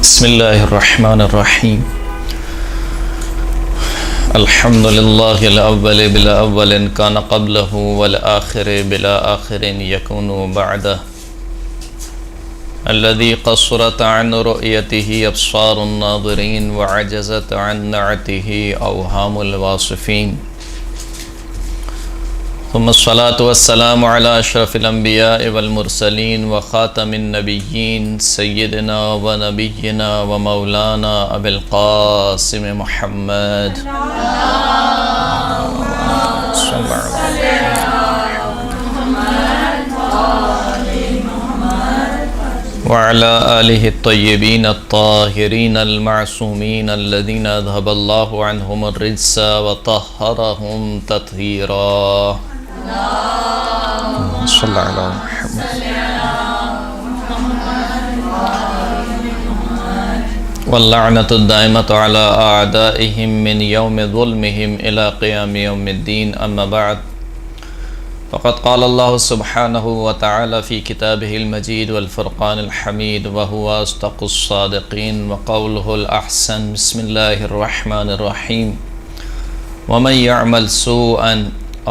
بسم الله الرحمن الرحيم. الحمد لله الأول بلا أول كان قبله والآخر بلا آخر يكون بعده، الذي قصرت عن رؤيته أبصار الناظرين وعجزت عن نعته أوهام الواصفين، ثم الصلاة والسلام على أشرف الأنبياء والمرسلين وخاتم النبيين سيدنا ونبينا ومولانا أبي القاسم محمد وعلى آله الطيبين الطاهرين المعصومين الذين أذهب الله عنهم الرجس وطهرهم تطهيرا. صلى الله على محمد. واللعنة الدائمة على أعدائهم من يوم ظلمهم إلى قيام يوم الدين. أما بعد، فقد قال الله سبحانه وتعالى في كتابه المجيد والفرقان الحميد وهو أصدق الصادقين وقوله الأحسن. بسم الله الرحمن الرحيم. ومن يعمل سوءا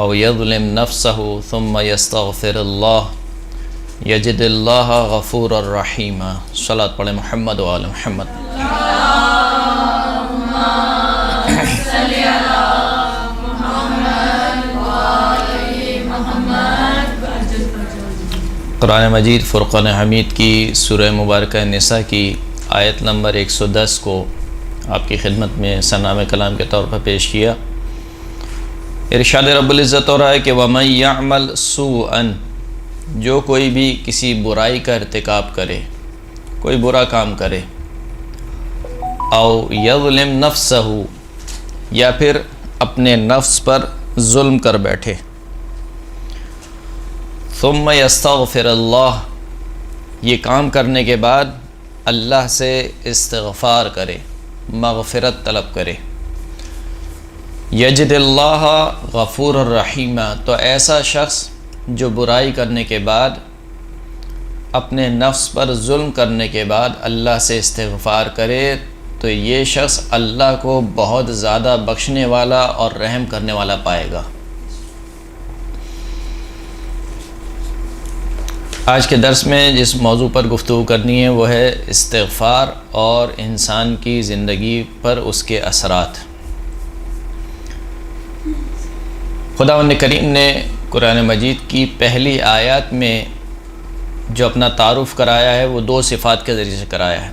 أو يظلم نفسه ثم يستغفر الله يجد الله غفورا رحيما. صلاة پڑھیں محمد و آل محمد. قرآن مجید فرقان حمید کی سورہ مبارکہ نساء کی آیت نمبر 110 کو آپ کی خدمت میں سنام کلام کے طور پر پیش کیا. ارشاد رب العزت ہو رہا ہے کہ وَمَن يَعْمَلْ سُوءًا، جو کوئی بھی کسی برائی کا ارتکاب کرے، کوئی برا کام کرے، او یظلم نفسہ، یا پھر اپنے نفس پر ظلم کر بیٹھے، ثم یستغفر اللہ، یہ کام کرنے کے بعد اللہ سے استغفار کرے، مغفرت طلب کرے، یجد اللہ غفور الرحیم، تو ایسا شخص جو برائی کرنے کے بعد، اپنے نفس پر ظلم کرنے کے بعد اللہ سے استغفار کرے، تو یہ شخص اللہ کو بہت زیادہ بخشنے والا اور رحم کرنے والا پائے گا. آج کے درس میں جس موضوع پر گفتگو کرنی ہے وہ ہے استغفار اور انسان کی زندگی پر اس کے اثرات. خداوند کریم نے قرآن مجید کی پہلی آیات میں جو اپنا تعارف کرایا ہے وہ 2 صفات کے ذریعے سے کرایا ہے.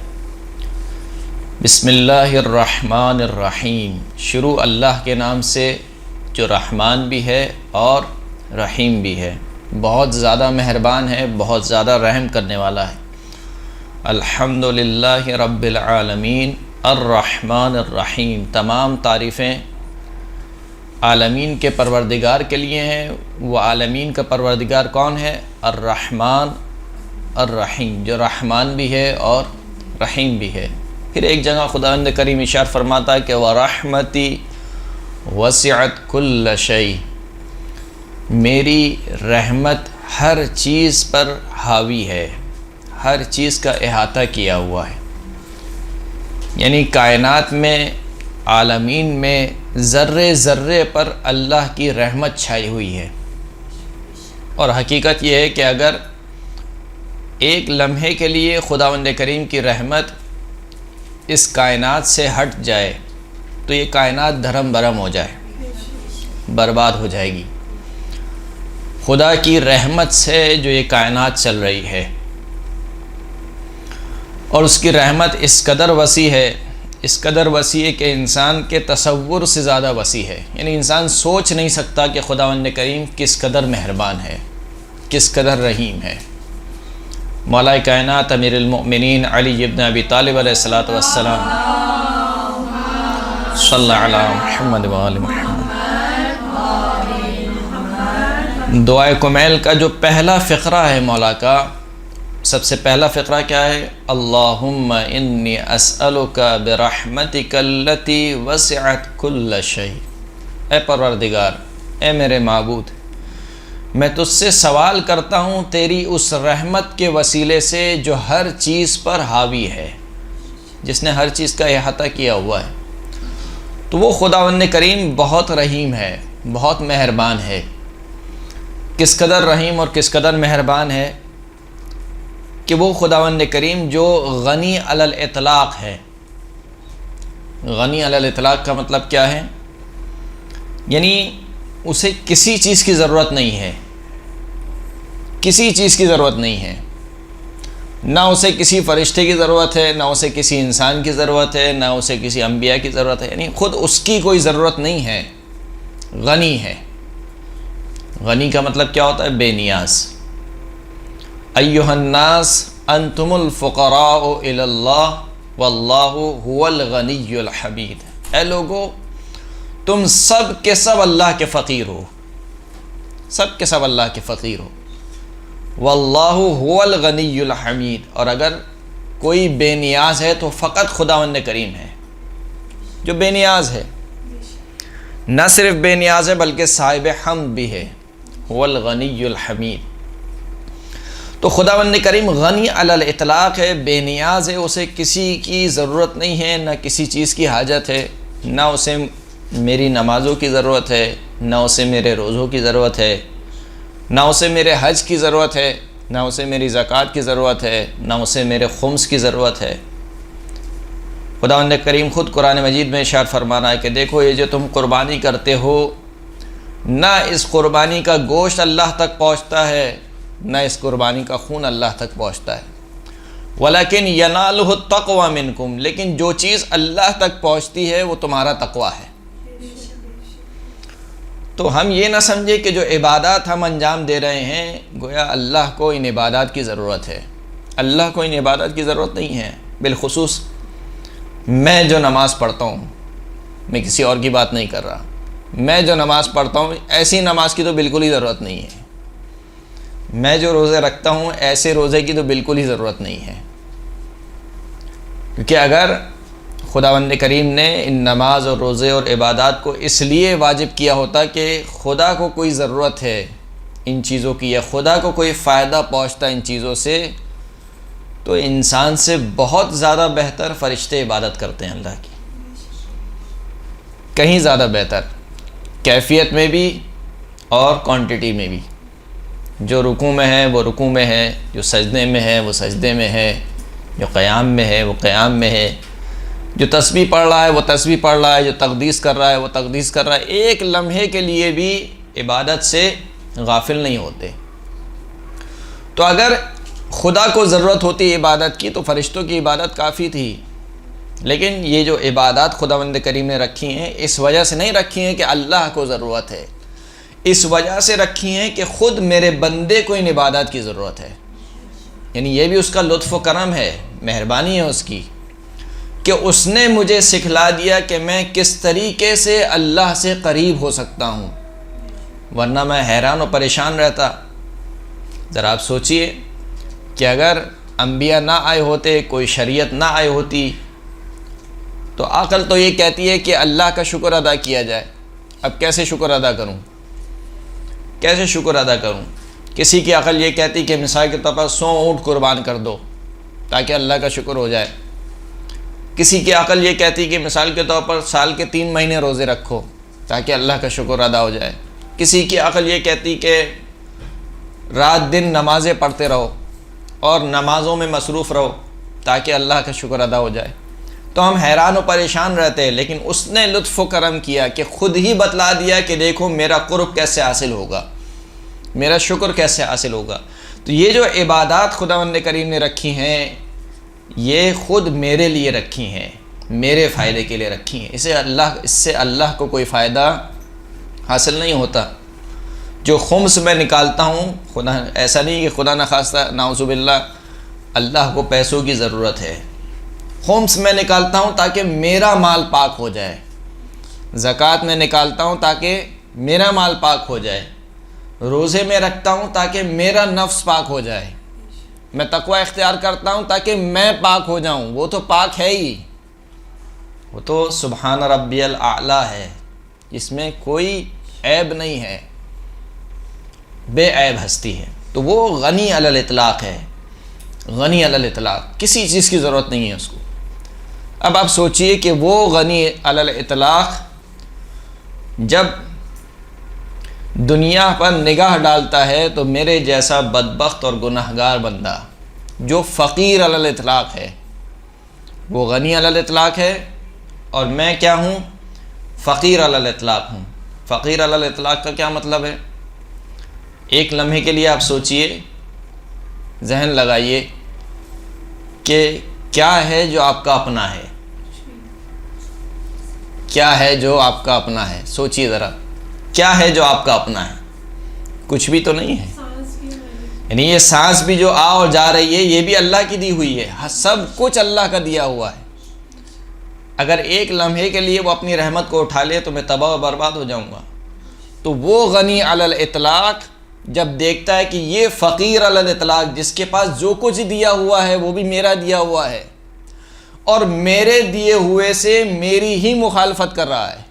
بسم اللہ الرحمن الرحیم، شروع اللہ کے نام سے جو رحمان بھی ہے اور رحیم بھی ہے، بہت زیادہ مہربان ہے، بہت زیادہ رحم کرنے والا ہے. الحمدللہ رب العالمین الرحمن الرحیم، تمام تعریفیں عالمین کے پروردگار کے لیے ہیں. وہ عالمین کا پروردگار کون ہے؟ الرحمن الرحیم، جو رحمان بھی ہے اور رحیم بھی ہے. پھر ایک جگہ خداوند کریم ارشاد فرماتا ہے کہ وَرَحْمَتِي وَسِعَتْ كُلَّ شَيْءٍ، میری رحمت ہر چیز پر حاوی ہے، ہر چیز کا احاطہ کیا ہوا ہے. یعنی کائنات میں، عالمین میں ذرے ذرے پر اللہ کی رحمت چھائی ہوئی ہے. اور حقیقت یہ ہے کہ اگر ایک لمحے کے لیے خداوند کریم کی رحمت اس کائنات سے ہٹ جائے تو یہ کائنات دھرم برہم ہو جائے، برباد ہو جائے گی. خدا کی رحمت سے جو یہ کائنات چل رہی ہے، اور اس کی رحمت اس قدر وسیع ہے، اس قدر وسیع ہے کہ انسان کے تصور سے زیادہ وسیع ہے. یعنی انسان سوچ نہیں سکتا کہ خداوند کریم کس قدر مہربان ہے، کس قدر رحیم ہے. مولا کائنات امیر المؤمنین علی ابن ابی طالب علیہ الصلوۃ والسلام، صلی اللہ علی محمد و آل محمد. دعائے کمیل کا جو پہلا فقرہ ہے مولا کا، سب سے پہلا فقرہ کیا ہے؟ اللہم انی اسألک برحمتک التی وسعت کل شیء، اے پروردگار، اے میرے معبود، میں تجھ سے سوال کرتا ہوں تیری اس رحمت کے وسیلے سے جو ہر چیز پر حاوی ہے. جس نے ہر چیز کا احاطہ کیا ہوا ہے۔ تو وہ خداوند کریم بہت رحیم ہے، بہت مہربان ہے۔ کس قدر رحیم اور کس قدر مہربان ہے کہ وہ خداوند کریم جو غنی علی الاطلاق ہے۔ غنی علی الاطلاق کا مطلب کیا ہے؟ یعنی اسے کسی چیز کی ضرورت نہیں ہے، کسی چیز کی ضرورت نہیں ہے، نہ اسے کسی فرشتے کی ضرورت ہے، نہ اسے کسی انسان کی ضرورت ہے، نہ اسے کسی انبیاء کی ضرورت ہے، یعنی خود اس کی کوئی ضرورت نہیں ہے، غنی ہے۔ غنی کا مطلب کیا ہوتا ہے؟ بے نیاز۔ ایھا الناس انتم الفقراء الی اللہ واللہ هو الغنی الحمید۔ اے لوگو تم سب کے سب اللہ کے فقیر ہو، سب کے سب اللہ کے فقیر ہو۔ واللہ هو الغنی الحمید، اور اگر کوئی بے نیاز ہے تو فقط خداوند کریم ہے جو بے نیاز ہے، نہ صرف بے نیاز ہے بلکہ صاحب حمد بھی ہے، هو الغنی الحمید۔ تو خداوند کریم غنی علی الاطلاق ہے، بے نیاز ہے، اسے کسی کی ضرورت نہیں ہے، نہ کسی چیز کی حاجت ہے، نہ اسے میری نمازوں کی ضرورت ہے، نہ اسے میرے روزوں کی ضرورت ہے، نہ اسے میرے حج کی ضرورت ہے، نہ اسے میری زکوٰۃ کی ضرورت ہے، نہ اسے میرے خمس کی ضرورت ہے۔ خداوند کریم خود قرآن مجید میں ارشاد فرمانا ہے کہ دیکھو یہ جو تم قربانی کرتے ہو، نہ اس قربانی کا گوشت اللہ تک پہنچتا ہے، نہ اس قربانی کا خون اللہ تک پہنچتا ہے، ولیکن ینالہ التقوی منکم، لیکن جو چیز اللہ تک پہنچتی ہے وہ تمہارا تقوی ہے۔ تو ہم یہ نہ سمجھے کہ جو عبادات ہم انجام دے رہے ہیں گویا اللہ کو ان عبادات کی ضرورت ہے۔ اللہ کو ان عبادات کی ضرورت نہیں ہے۔ بالخصوص میں جو نماز پڑھتا ہوں، میں کسی اور کی بات نہیں کر رہا، میں جو نماز پڑھتا ہوں ایسی نماز کی تو بالکل ہی ضرورت نہیں ہے۔ میں جو روزے رکھتا ہوں ایسے روزے کی تو بالکل ہی ضرورت نہیں ہے، کیونکہ اگر خداوند کریم نے ان نماز اور روزے اور عبادات کو اس لیے واجب کیا ہوتا کہ خدا کو کوئی ضرورت ہے ان چیزوں کی، یا خدا کو کوئی فائدہ پہنچتا ان چیزوں سے، تو انسان سے بہت زیادہ بہتر فرشتے عبادت کرتے ہیں اللہ کی، کہیں زیادہ بہتر، کیفیت میں بھی اور کوانٹٹی میں بھی۔ جو رکوع میں ہے وہ رکوع میں ہے، جو سجدے میں ہے وہ سجدے میں ہے، جو قیام میں ہے وہ قیام میں ہے، جو تسبیح پڑھ رہا ہے وہ تسبیح پڑھ رہا ہے، جو تقدیس کر رہا ہے وہ تقدیس کر رہا ہے، ایک لمحے کے لیے بھی عبادت سے غافل نہیں ہوتے۔ تو اگر خدا کو ضرورت ہوتی عبادت کی تو فرشتوں کی عبادت کافی تھی، لیکن یہ جو عبادات خداوند کریم نے رکھی ہیں اس وجہ سے نہیں رکھی ہیں کہ اللہ کو ضرورت ہے، اس وجہ سے رکھی ہیں کہ خود میرے بندے کو ان عبادات کی ضرورت ہے۔ یعنی یہ بھی اس کا لطف و کرم ہے، مہربانی ہے اس کی کہ اس نے مجھے سکھلا دیا کہ میں کس طریقے سے اللہ سے قریب ہو سکتا ہوں، ورنہ میں حیران و پریشان رہتا۔ ذرا آپ سوچئے کہ اگر انبیاء نہ آئے ہوتے، کوئی شریعت نہ آئی ہوتی، تو عقل تو یہ کہتی ہے کہ اللہ کا شکر ادا کیا جائے۔ اب کیسے شکر ادا کروں؟ کیسے شکر ادا کروں؟ کسی کی عقل یہ کہتی کہ مثال کے طور پر 100 اونٹ قربان کر دو تاکہ اللہ کا شکر ہو جائے۔ کسی کی عقل یہ کہتی کہ مثال کے طور پر سال کے 3 مہینے روزے رکھو تاکہ اللہ کا شکر ادا ہو جائے۔ کسی کی عقل یہ کہتی کہ رات دن نمازیں پڑھتے رہو اور نمازوں میں مصروف رہو تاکہ اللہ کا شکر ادا ہو جائے۔ تو ہم حیران و پریشان رہتے ہیں، لیکن اس نے لطف و کرم کیا کہ خود ہی بتلا دیا کہ دیکھو میرا قرب کیسے حاصل ہوگا، میرا شکر کیسے حاصل ہوگا۔ تو یہ جو عبادات خداوند کریم نے رکھی ہیں یہ خود میرے لیے رکھی ہیں، میرے فائدے کے لیے رکھی ہیں، اس سے اللہ کو کوئی فائدہ حاصل نہیں ہوتا۔ جو خمس میں نکالتا ہوں، خدا ایسا نہیں کہ خدا نخواستہ نعوذ باللہ اللہ کو پیسوں کی ضرورت ہے، خمس میں نکالتا ہوں تاکہ میرا مال پاک ہو جائے، زکوٰۃ میں نکالتا ہوں تاکہ میرا مال پاک ہو جائے، روزے میں رکھتا ہوں تاکہ میرا نفس پاک ہو جائے، میں تقوی اختیار کرتا ہوں تاکہ میں پاک ہو جاؤں۔ وہ تو پاک ہے ہی، وہ تو سبحان ربی الاعلیٰ ہے، اس میں کوئی عیب نہیں ہے، بے عیب ہستی ہے۔ تو وہ غنی علی الاطلاق ہے، غنی علی الاطلاق، کسی چیز کی ضرورت نہیں ہے اس کو۔ اب آپ سوچئے کہ وہ غنی علی الاطلاق جب دنیا پر نگاہ ڈالتا ہے تو میرے جیسا بدبخت اور گناہگار بندہ جو فقیر علی الاطلاق ہے، وہ غنی علی الاطلاق ہے اور میں کیا ہوں؟ فقیر علی الاطلاق ہوں۔ فقیر علی الاطلاق کا کیا مطلب ہے؟ ایک لمحے کے لیے آپ سوچئے، ذہن لگائیے کہ کیا ہے جو آپ کا اپنا ہے؟ کیا ہے جو آپ کا اپنا ہے؟ سوچئے ذرا، کیا ہے جو آپ کا اپنا ہے؟ کچھ بھی تو نہیں ہے۔ یعنی یہ سانس بھی جو آ اور جا رہی ہے یہ بھی اللہ کی دی ہوئی ہے، سب کچھ اللہ کا دیا ہوا ہے۔ اگر ایک لمحے کے لیے وہ اپنی رحمت کو اٹھا لے تو میں تباہ و برباد ہو جاؤں گا۔ تو وہ غنی علی الاطلاق جب دیکھتا ہے کہ یہ فقیر علی الاطلاق جس کے پاس جو کچھ دیا ہوا ہے وہ بھی میرا دیا ہوا ہے اور میرے دیے ہوئے سے میری ہی مخالفت کر رہا ہے۔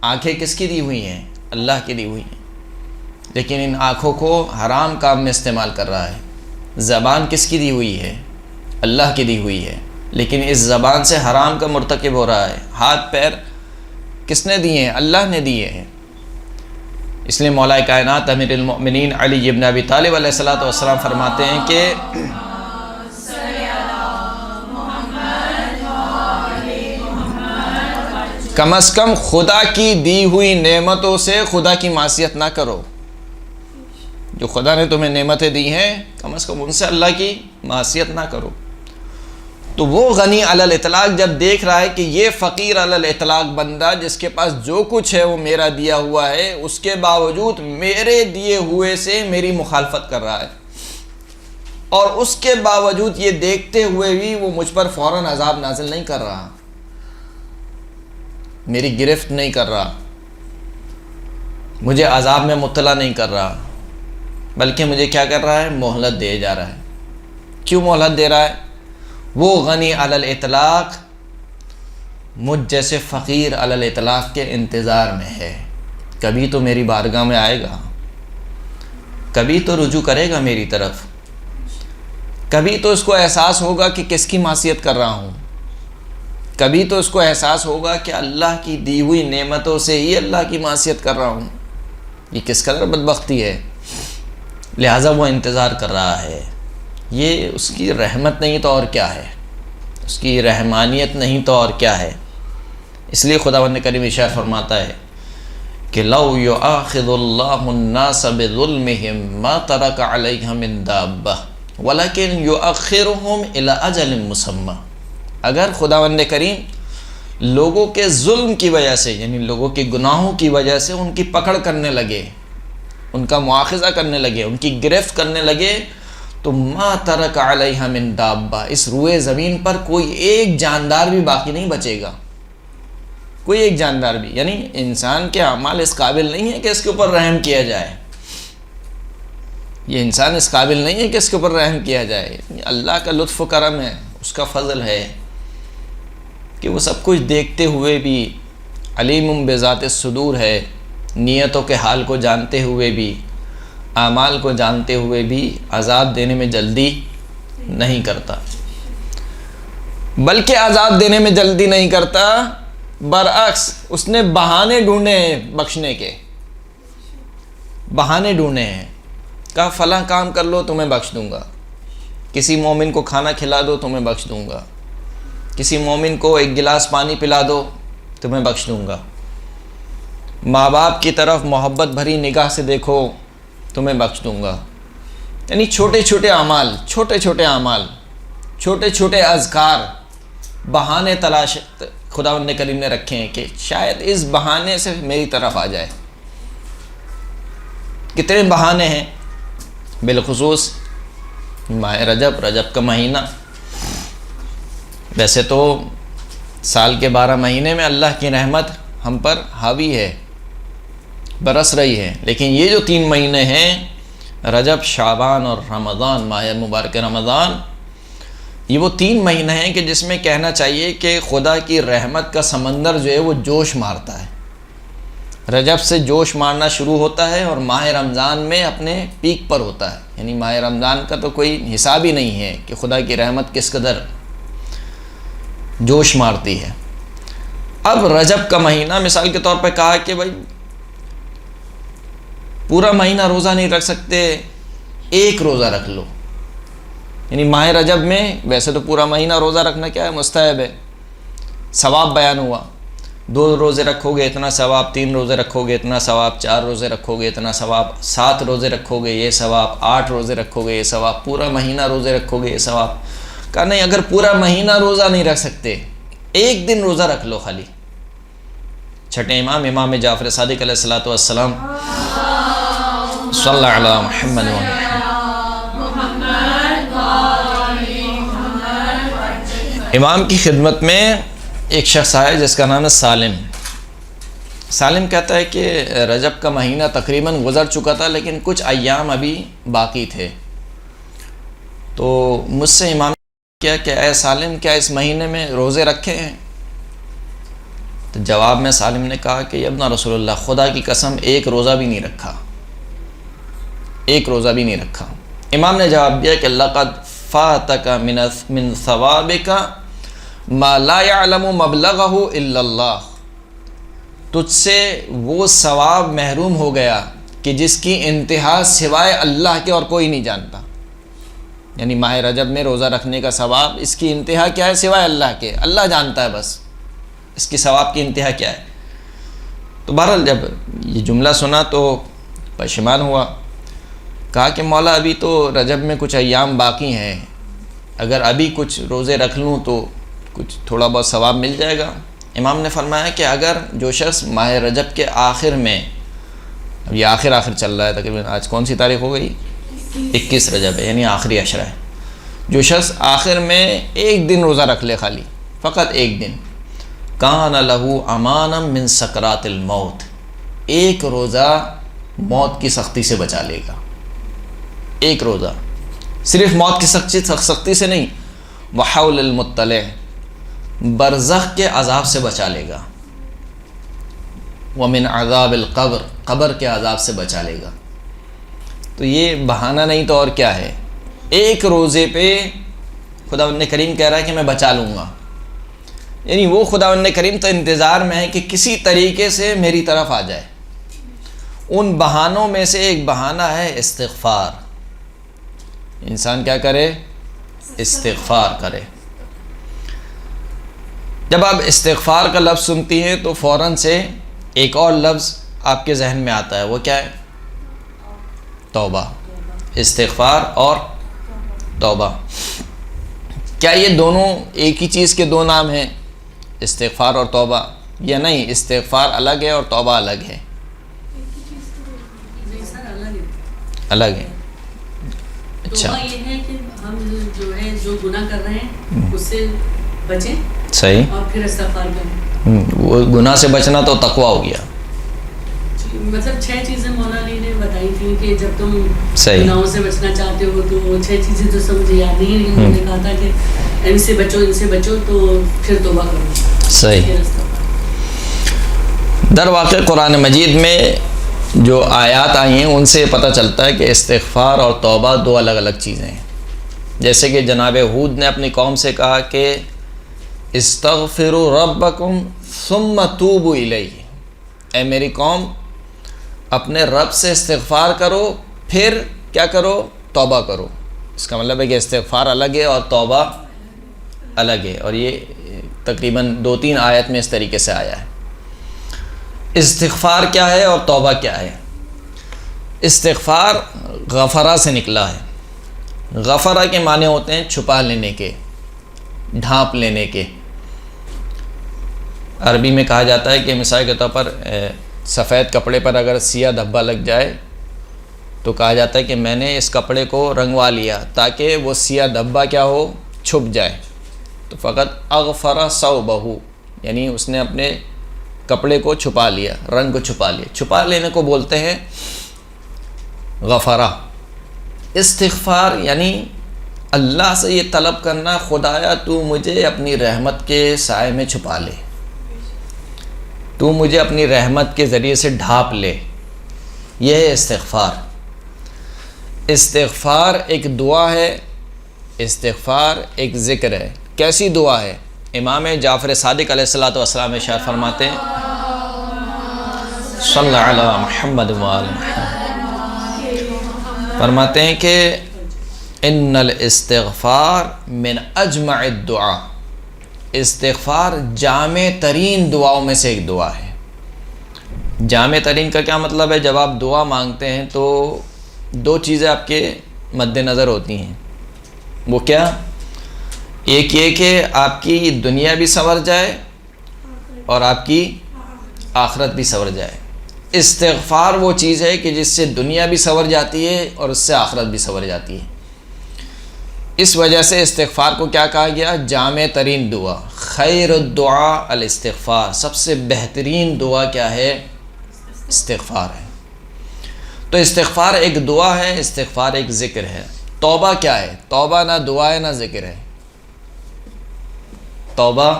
آنکھیں کس کی دی ہوئی ہیں؟ اللہ کی دی ہوئی ہیں، لیکن ان آنکھوں کو حرام کام میں استعمال کر رہا ہے۔ زبان کس کی دی ہوئی ہے؟ اللہ کی دی ہوئی ہے، لیکن اس زبان سے حرام کا مرتکب ہو رہا ہے۔ ہاتھ پیر کس نے دیے ہیں؟ اللہ نے دیے ہیں۔ اس لیے مولا کائنات امیر المؤمنین علی ابن ابی طالب علیہ الصلوۃ والسلام فرماتے ہیں کہ کم از کم خدا کی دی ہوئی نعمتوں سے خدا کی معصیت نہ کرو۔ جو خدا نے تمہیں نعمتیں دی ہیں کم از کم ان سے اللہ کی معصیت نہ کرو۔ تو وہ غنی علی الاطلاق جب دیکھ رہا ہے کہ یہ فقیر علی الاطلاق بندہ جس کے پاس جو کچھ ہے وہ میرا دیا ہوا ہے، اس کے باوجود میرے دیے ہوئے سے میری مخالفت کر رہا ہے، اور اس کے باوجود یہ دیکھتے ہوئے بھی وہ مجھ پر فوراً عذاب نازل نہیں کر رہا، میری گرفت نہیں کر رہا، مجھے عذاب میں مبتلا نہیں کر رہا، بلکہ مجھے کیا کر رہا ہے؟ مہلت دے جا رہا ہے۔ کیوں مہلت دے رہا ہے؟ وہ غنی علی الاطلاق مجھ جیسے فقیر علی الاطلاق کے انتظار میں ہے، کبھی تو میری بارگاہ میں آئے گا، کبھی تو رجوع کرے گا میری طرف، کبھی تو اس کو احساس ہوگا کہ کس کی معصیت کر رہا ہوں، کبھی تو اس کو احساس ہوگا کہ اللہ کی دی ہوئی نعمتوں سے ہی اللہ کی معصیت کر رہا ہوں، یہ کس قدر بدبختی ہے۔ لہٰذا وہ انتظار کر رہا ہے۔ یہ اس کی رحمت نہیں تو اور کیا ہے، اس کی رحمانیت نہیں تو اور کیا ہے۔ اس لیے خداوند کریم ارشاد فرماتا ہے کہ لو یؤاخذ اللہ الناس بظلمهم ما ترک علیہم من دابہ ولکن یؤخرهم الی اجل مسمى۔ اگر خداوند کریم لوگوں کے ظلم کی وجہ سے، یعنی لوگوں کے گناہوں کی وجہ سے ان کی پکڑ کرنے لگے، ان کا مواخذہ کرنے لگے، ان کی گرفت کرنے لگے، تو ما ترک علیہ من دابہ، اس روئے زمین پر کوئی ایک جاندار بھی باقی نہیں بچے گا، کوئی ایک جاندار بھی۔ یعنی انسان کے اعمال اس قابل نہیں ہے کہ اس کے اوپر رحم کیا جائے، یہ انسان اس قابل نہیں ہے کہ اس کے اوپر رحم کیا جائے۔ اللہ کا لطف و کرم ہے، اس کا فضل ہے کہ وہ سب کچھ دیکھتے ہوئے بھی علیم بذات الصدور ہے، نیتوں کے حال کو جانتے ہوئے بھی، اعمال کو جانتے ہوئے بھی عذاب دینے میں جلدی نہیں کرتا، بلکہ عذاب دینے میں جلدی نہیں کرتا، برعکس اس نے بہانے ڈھونڈے ہیں بخشنے کے، بہانے ڈھونڈے ہیں، کہا فلاں کام کر لو تمہیں بخش دوں گا، کسی مومن کو کھانا کھلا دو تمہیں بخش دوں گا، کسی مومن کو ایک گلاس پانی پلا دو تمہیں بخش دوں گا، ماں باپ کی طرف محبت بھری نگاہ سے دیکھو تمہیں بخش دوں گا۔ یعنی چھوٹے چھوٹے اعمال، چھوٹے چھوٹے اعمال، چھوٹے چھوٹے اذکار، بہانے تلاش خداوند کریم نے رکھے ہیں کہ شاید اس بہانے سے میری طرف آ جائے۔ کتنے بہانے ہیں، بالخصوص ماہ رجب کا مہینہ۔ ویسے تو سال کے 12 مہینے میں اللہ کی رحمت ہم پر حاوی ہے، برس رہی ہے، لیکن یہ جو 3 مہینے ہیں، رجب، شعبان اور رمضان، ماہ مبارک رمضان، یہ وہ 3 مہینے ہیں کہ جس میں کہنا چاہیے کہ خدا کی رحمت کا سمندر جو ہے وہ جوش مارتا ہے۔ رجب سے جوش مارنا شروع ہوتا ہے اور ماہ رمضان میں اپنے پیک پر ہوتا ہے۔ یعنی ماہ رمضان کا تو کوئی حساب ہی نہیں ہے کہ خدا کی رحمت کس قدر جوش مارتی ہے۔ اب رجب کا مہینہ مثال کے طور پہ کہا کہ بھائی پورا مہینہ روزہ نہیں رکھ سکتے، ایک روزہ رکھ لو، یعنی ماہ رجب میں ویسے تو پورا مہینہ روزہ رکھنا کیا ہے، مستحب ہے، ثواب بیان ہوا، 2 روزے رکھو گے اتنا ثواب، 3 روزے رکھو گے اتنا ثواب، 4 روزے رکھو گے اتنا ثواب، 7 روزے رکھو گے یہ ثواب، 8 روزے رکھو گے یہ ثواب، پورا مہینہ روزے رکھو گے یہ ثواب۔ کہا نہیں، اگر پورا مہینہ روزہ نہیں رکھ سکتے، ایک دن روزہ رکھ لو خالی۔ چھٹے امام امام جعفر صادق علیہ الصلوۃ والسلام صلی اللہ علیہ محمد امام کی خدمت میں ایک شخص آیا جس کا نام ہے سالم۔ سالم کہتا ہے کہ رجب کا مہینہ تقریباً گزر چکا تھا لیکن کچھ ایام ابھی باقی تھے، تو مجھ سے امام نے کیا کہ اے سالم، کیا اس مہینے میں روزے رکھے ہیں؟ تو جواب میں سالم نے کہا کہ ابن رسول اللہ، خدا کی قسم ایک روزہ بھی نہیں رکھا، ایک روزہ بھی نہیں رکھا۔ امام نے جواب دیا کہ لقد فاتک من ثوابک ما لا يعلم مبلغہ الا اللہ، تجھ سے وہ ثواب محروم ہو گیا کہ جس کی انتہا سوائے اللہ کے اور کوئی نہیں جانتا۔ یعنی ماہ رجب میں روزہ رکھنے کا ثواب، اس کی انتہا کیا ہے سوائے اللہ کے، اللہ جانتا ہے بس اس کی ثواب کی انتہا کیا ہے۔ تو بہرحال جب یہ جملہ سنا تو پشیمان ہوا، کہا کہ مولا ابھی تو رجب میں کچھ ایام باقی ہیں، اگر ابھی کچھ روزے رکھ لوں تو کچھ تھوڑا بہت ثواب مل جائے گا۔ امام نے فرمایا کہ اگر جو شخص ماہ رجب کے آخر میں، اب یہ آخر چل رہا ہے تقریباً، آج کون سی تاریخ ہو گئی؟ 21 رجب ہے، یعنی آخری عشرہ ہے، جو شخص آخر میں ایک دن روزہ رکھ لے خالی، فقط ایک دن، کان لہ امانا من سکرات الموت، ایک روزہ موت کی سختی سے بچا لے گا۔ ایک روزہ صرف موت کی سختی سے نہیں، وحول المطلع، برزخ کے عذاب سے بچا لے گا، ومن عذاب القبر، قبر کے عذاب سے بچا لے گا۔ تو یہ بہانہ نہیں تو اور کیا ہے، ایک روزے پہ خداوند کریم کہہ رہا ہے کہ میں بچا لوں گا، یعنی وہ خداوند کریم تو انتظار میں ہے کہ کسی طریقے سے میری طرف آ جائے۔ ان بہانوں میں سے ایک بہانہ ہے استغفار، انسان کیا کرے؟ استغفار کرے۔ جب آپ استغفار کا لفظ سنتی ہیں تو فوراً سے ایک اور لفظ آپ کے ذہن میں آتا ہے، وہ کیا ہے؟ توبہ۔ استغفار اور توبہ، کیا یہ دونوں ایک ہی چیز کے دو نام ہیں، استغفار اور توبہ، یا نہیں استغفار الگ ہے اور توبہ الگ ہے؟ الگ ہے۔ اچھا، توبہ یہ ہے کہ ہم جو گناہ کر رہے ہیں اس سے بچیں، صحیح، اور پھر استغفار کریں۔ وہ گناہ سے بچنا تو تقویٰ ہو گیا۔ مطلب 6 چیزیں مولا علی نے بتائی تھیں کہ جب تم صحیح گناہوں سے بچنا چاہتے ہو تو وہ 6 چیزیں تو سمجھے یاد نہیں، لیکن انہوں نے کہا تھا کہ ان سے بچو تو پھر توبہ کرو۔ صحیح۔ در واقع قرآن مجید میں جو آیات آئی ہیں ان سے پتہ چلتا ہے کہ استغفار اور توبہ دو الگ الگ چیزیں ہیں۔ جیسے کہ جناب ہود نے اپنی قوم سے کہا کہ استغفروا ربکم ثم توبوا الیہ، اے میری قوم اپنے رب سے استغفار کرو پھر کیا کرو؟ توبہ کرو۔ اس کا مطلب ہے کہ استغفار الگ ہے اور توبہ الگ ہے، اور یہ تقریباً 2-3 آیت میں اس طریقے سے آیا ہے۔ استغفار کیا ہے اور توبہ کیا ہے؟ استغفار غفرہ سے نکلا ہے۔ غفرہ کے معنی ہوتے ہیں چھپا لینے کے، ڈھانپ لینے کے۔ عربی میں کہا جاتا ہے کہ مثال کے طور پر سفید کپڑے پر اگر سیاہ دھبا لگ جائے تو کہا جاتا ہے کہ میں نے اس کپڑے کو رنگوا لیا تاکہ وہ سیاہ دھبا کیا ہو؟ چھپ جائے۔ تو فقط اغفر ثوبہ، یعنی اس نے اپنے کپڑے کو چھپا لیا، رنگ کو چھپا لیا، چھپا لینے کو بولتے ہیں غفرہ۔ استغفار یعنی اللہ سے یہ طلب کرنا، خدایا تو مجھے اپنی رحمت کے سائے میں چھپا لے، تو مجھے اپنی رحمت کے ذریعے سے ڈھانپ لے، یہ ہے استغفار۔ استغفار ایک دعا ہے، استغفار ایک ذکر ہے۔ کیسی دعا ہے؟ امام جعفر صادق علیہ الصلوۃ والسلام ارشاد فرماتے ہیں صلی اللہ علیہ محمد وآل محمد، فرماتے ہیں کہ ان الاستغفار من اجمع الدعاء، استغفار جامع ترین دعاؤں میں سے ایک دعا ہے۔ جامع ترین کا کیا مطلب ہے؟ جب آپ دعا مانگتے ہیں تو دو چیزیں آپ کے مد نظر ہوتی ہیں، وہ کیا؟ ایک یہ کہ آپ کی دنیا بھی سنور جائے اور آپ کی آخرت بھی سنور جائے۔ استغفار وہ چیز ہے کہ جس سے دنیا بھی سنور جاتی ہے اور اس سے آخرت بھی سنور جاتی ہے۔ اس وجہ سے استغفار کو کیا کہا گیا؟ جامع ترین دعا۔ خیر الدعاء الاستغفار، سب سے بہترین دعا کیا ہے؟ استغفار ہے۔ تو استغفار ایک دعا ہے، استغفار ایک ذکر ہے۔ توبہ کیا ہے؟ توبہ نہ دعا ہے نہ ذکر ہے۔ توبہ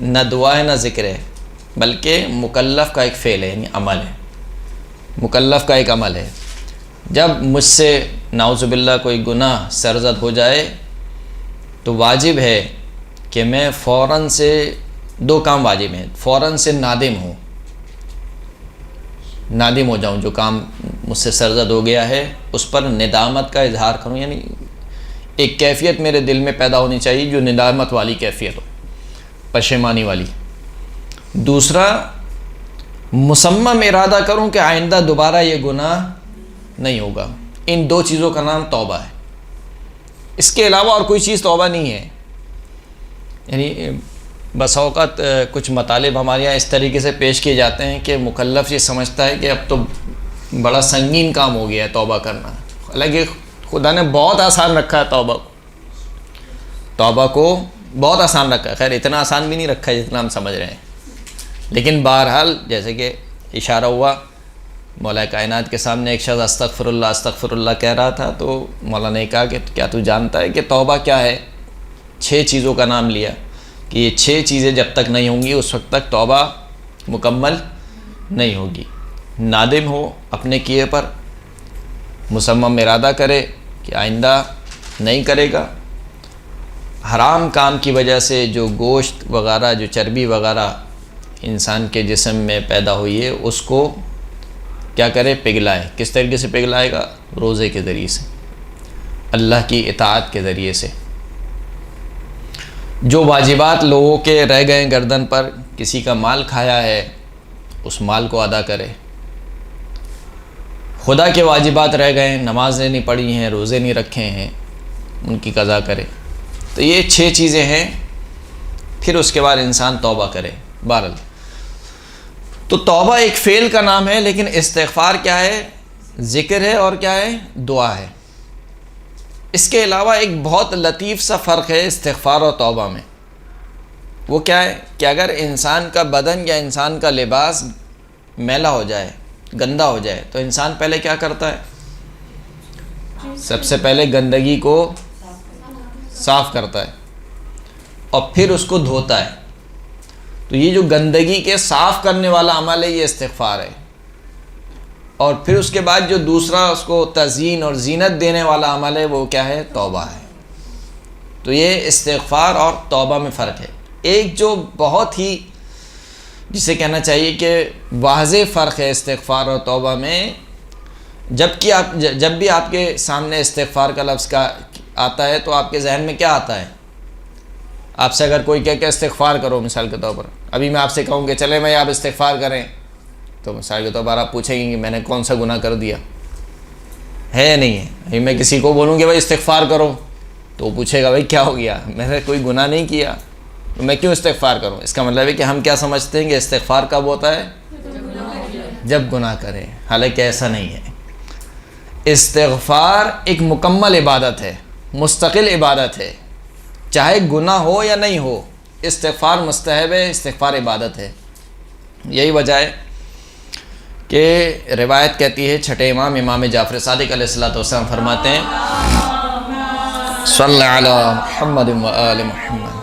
نہ دعا ہے نہ ذکر ہے، بلکہ مکلف کا ایک فعل ہے، یعنی عمل ہے، مکلف کا ایک عمل ہے۔ جب مجھ سے نعوذ باللہ کوئی گناہ سرزد ہو جائے تو واجب ہے کہ میں فوراً سے دو کام واجب ہیں، فوراً سے نادم ہوں، نادم ہو جاؤں، جو کام مجھ سے سرزد ہو گیا ہے اس پر ندامت کا اظہار کروں، یعنی ایک کیفیت میرے دل میں پیدا ہونی چاہیے جو ندامت والی کیفیت ہو، پشیمانی والی۔ دوسرا، مصمم ارادہ کروں کہ آئندہ دوبارہ یہ گناہ نہیں ہوگا۔ ان دو چیزوں کا نام توبہ ہے، اس کے علاوہ اور کوئی چیز توبہ نہیں ہے۔ یعنی بس اوقات کچھ مطالب ہمارے یہاں اس طریقے سے پیش کیے جاتے ہیں کہ مکلف یہ سمجھتا ہے کہ اب تو بڑا سنگین کام ہو گیا ہے توبہ کرنا، حالانکہ خدا نے بہت آسان رکھا ہے توبہ کو بہت آسان رکھا ہے۔ خیر اتنا آسان بھی نہیں رکھا ہے جتنا ہم سمجھ رہے ہیں، لیکن بہرحال جیسے کہ اشارہ ہوا، مولا کائنات کے سامنے ایک شخص استغفر اللہ کہہ رہا تھا تو مولا نے کہا کہ کیا تو جانتا ہے کہ توبہ کیا ہے؟ 6 چیزوں کا نام لیا کہ یہ 6 چیزیں جب تک نہیں ہوں گی اس وقت تک توبہ مکمل نہیں ہوگی۔ نادم ہو اپنے کیے پر، مصمم ارادہ کرے کہ آئندہ نہیں کرے گا، حرام کام کی وجہ سے جو گوشت وغیرہ، جو چربی وغیرہ انسان کے جسم میں پیدا ہوئی ہے اس کو کیا کرے؟ پگھلائے۔ کس طریقے سے پگھلائے گا؟ روزے کے ذریعے سے، اللہ کی اطاعت کے ذریعے سے۔ جو واجبات لوگوں کے رہ گئے گردن پر، کسی کا مال کھایا ہے اس مال کو ادا کرے، خدا کے واجبات رہ گئے، نمازیں نہیں پڑھی ہیں، روزے نہیں رکھے ہیں، ان کی قضا کرے۔ تو یہ 6 چیزیں ہیں، پھر اس کے بعد انسان توبہ کرے۔ بہرحال تو توبہ ایک فعل کا نام ہے، لیکن استغفار کیا ہے؟ ذکر ہے اور کیا ہے؟ دعا ہے۔ اس کے علاوہ ایک بہت لطیف سا فرق ہے استغفار اور توبہ میں، وہ کیا ہے کہ اگر انسان کا بدن یا انسان کا لباس میلا ہو جائے، گندا ہو جائے، تو انسان پہلے کیا کرتا ہے؟ سب سے پہلے گندگی کو صاف کرتا ہے اور پھر اس کو دھوتا ہے۔ تو یہ جو گندگی کے صاف کرنے والا عمل ہے یہ استغفار ہے، اور پھر اس کے بعد جو دوسرا اس کو تزیین اور زینت دینے والا عمل ہے وہ کیا ہے؟ توبہ ہے۔ تو یہ استغفار اور توبہ میں فرق ہے۔ ایک جو بہت ہی جسے کہنا چاہیے کہ واضح فرق ہے استغفار اور توبہ میں، جب بھی آپ کے سامنے استغفار کا لفظ کا آتا ہے تو آپ کے ذہن میں کیا آتا ہے؟ آپ سے اگر کوئی کہہ کہ استغفار کرو، مثال کے طور پر ابھی میں آپ سے کہوں کہ چلیں بھائی آپ استغفار کریں، تو مثال کے طور پر آپ پوچھیں گے کہ میں نے کون سا گناہ کر دیا ہے؟ نہیں ہے۔ ابھی میں کسی کو بولوں کہ بھائی استغفار کرو تو وہ پوچھے گا بھائی کیا ہو گیا، میں نے کوئی گناہ نہیں کیا تو میں کیوں استغفار کروں؟ اس کا مطلب ہے کہ ہم کیا سمجھتے ہیں کہ استغفار کب ہوتا ہے؟ جب گناہ کریں، حالانکہ ایسا نہیں ہے۔ استغفار ایک مکمل عبادت ہے، مستقل عبادت ہے، چاہے گناہ ہو یا نہیں ہو، استغفار مستحب ہے، استغفار عبادت ہے۔ یہی وجہ ہے کہ روایت کہتی ہے، چھٹے امام جعفر صادق علیہ السلام فرماتے ہیں صلی علی محمد و آل محمد،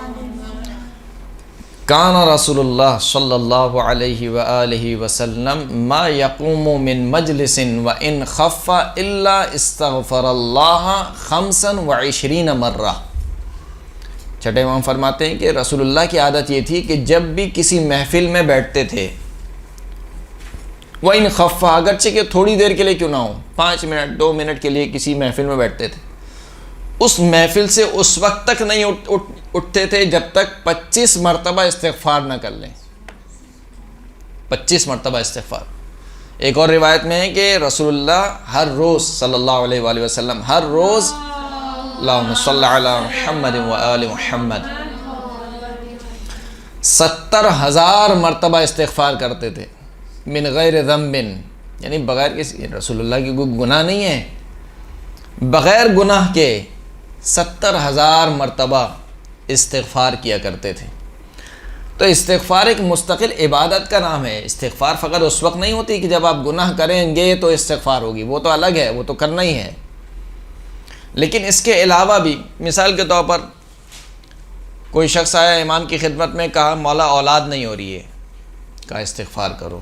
کان رسول اللہ صلی اللہ علیہ وآلہ وسلم ما یقوم من مجلس وان خف الا استغفر اللہ 25 مرہ۔ چھٹے امام فرماتے ہیں کہ رسول اللہ کی عادت یہ تھی کہ جب بھی کسی محفل میں بیٹھتے تھے، وَإِنْ خَفَّ، اگرچہ کہ تھوڑی دیر کے لیے کیوں نہ ہو، 5 منٹ 2 منٹ کے لیے کسی محفل میں بیٹھتے تھے، اس محفل سے اس وقت تک نہیں اٹھتے تھے جب تک 25 مرتبہ استغفار نہ کر لیں۔ 25 مرتبہ استغفار۔ ایک اور روایت میں ہے کہ رسول اللہ ہر روز صلی اللہ علیہ وآلہ وسلم ہر روز اللہم صلی علی محمد و آل محمد 70,000 مرتبہ استغفار کرتے تھے، من غیر ذنب، یعنی بغیر کسی، رسول اللہ کی کوئی گناہ نہیں ہے، بغیر گناہ کے 70,000 مرتبہ استغفار کیا کرتے تھے۔ تو استغفار ایک مستقل عبادت کا نام ہے۔ استغفار فقط اس وقت نہیں ہوتی کہ جب آپ گناہ کریں گے تو استغفار ہوگی، وہ تو الگ ہے، وہ تو کرنا ہی ہے، لیکن اس کے علاوہ بھی، مثال کے طور پر کوئی شخص آیا امام کی خدمت میں، کہا مولا اولاد نہیں ہو رہی ہے، کہا استغفار کرو،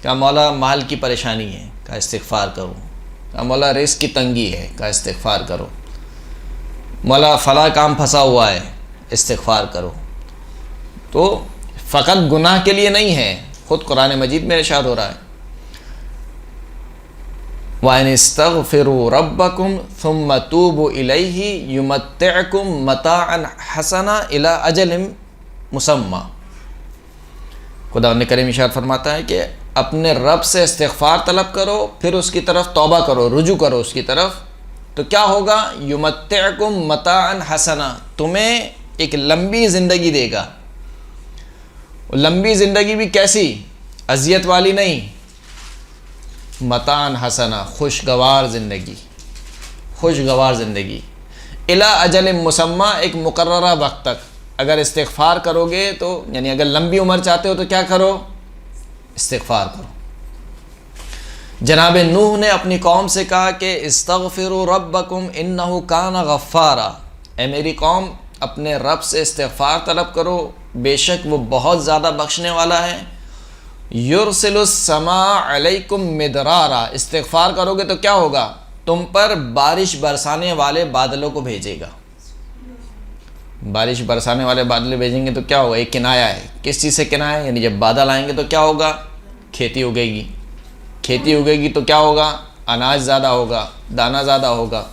کہا مولا مال کی پریشانی ہے، کہا استغفار کرو، کہا مولا رزق کی تنگی ہے، کہا استغفار کرو، مولا فلاں کام پھنسا ہوا ہے، استغفار کرو۔ تو فقط گناہ کے لیے نہیں ہے، خود قرآن مجید میں ارشاد ہو رہا ہے وَإِنِ اسْتَغْفِرُوا رَبَّكُمْ ثُمَّ تُوبُوا إِلَيْهِ يُمَتِّعْكُمْ مَتَاعًا حَسَنًا إِلَىٰ أَجَلٍ مُّسَمًّى۔ خدا نے کریم ارشاد فرماتا ہے کہ اپنے رب سے استغفار طلب کرو، پھر اس کی طرف توبہ کرو، رجوع کرو اس کی طرف، تو کیا ہوگا؟ يُمَتِّعْكُمْ مَتَاعًا حَسَنًا، تمہیں ایک لمبی زندگی دے گا۔ لمبی زندگی بھی کیسی؟ اذیت والی نہیں، متاعً حسنا، خوشگوار زندگی، خوشگوار زندگی، الی اجل مسمى، ایک مقررہ وقت تک۔ اگر استغفار کرو گے تو، یعنی اگر لمبی عمر چاہتے ہو تو کیا کرو؟ استغفار کرو۔ جناب نوح نے اپنی قوم سے کہا کہ استغفروا ربکم انہ کان غفارا، اے میری قوم اپنے رب سے استغفار طلب کرو، بے شک وہ بہت زیادہ بخشنے والا ہے۔ یرسل السماء علیکم مدرارا، استغفار کرو گے تو کیا ہوگا؟ تم پر بارش برسانے والے بادلوں کو بھیجے گا۔ بارش برسانے والے بادل بھیجیں گے تو کیا ہوگا؟ ایک کنایا ہے، کس چیز سے کنایا ہے؟ یعنی جب بادل آئیں گے تو کیا ہوگا؟ کھیتی اگے گی، کھیتی اگے گی تو کیا ہوگا؟ اناج زیادہ ہوگا، دانہ زیادہ ہوگا،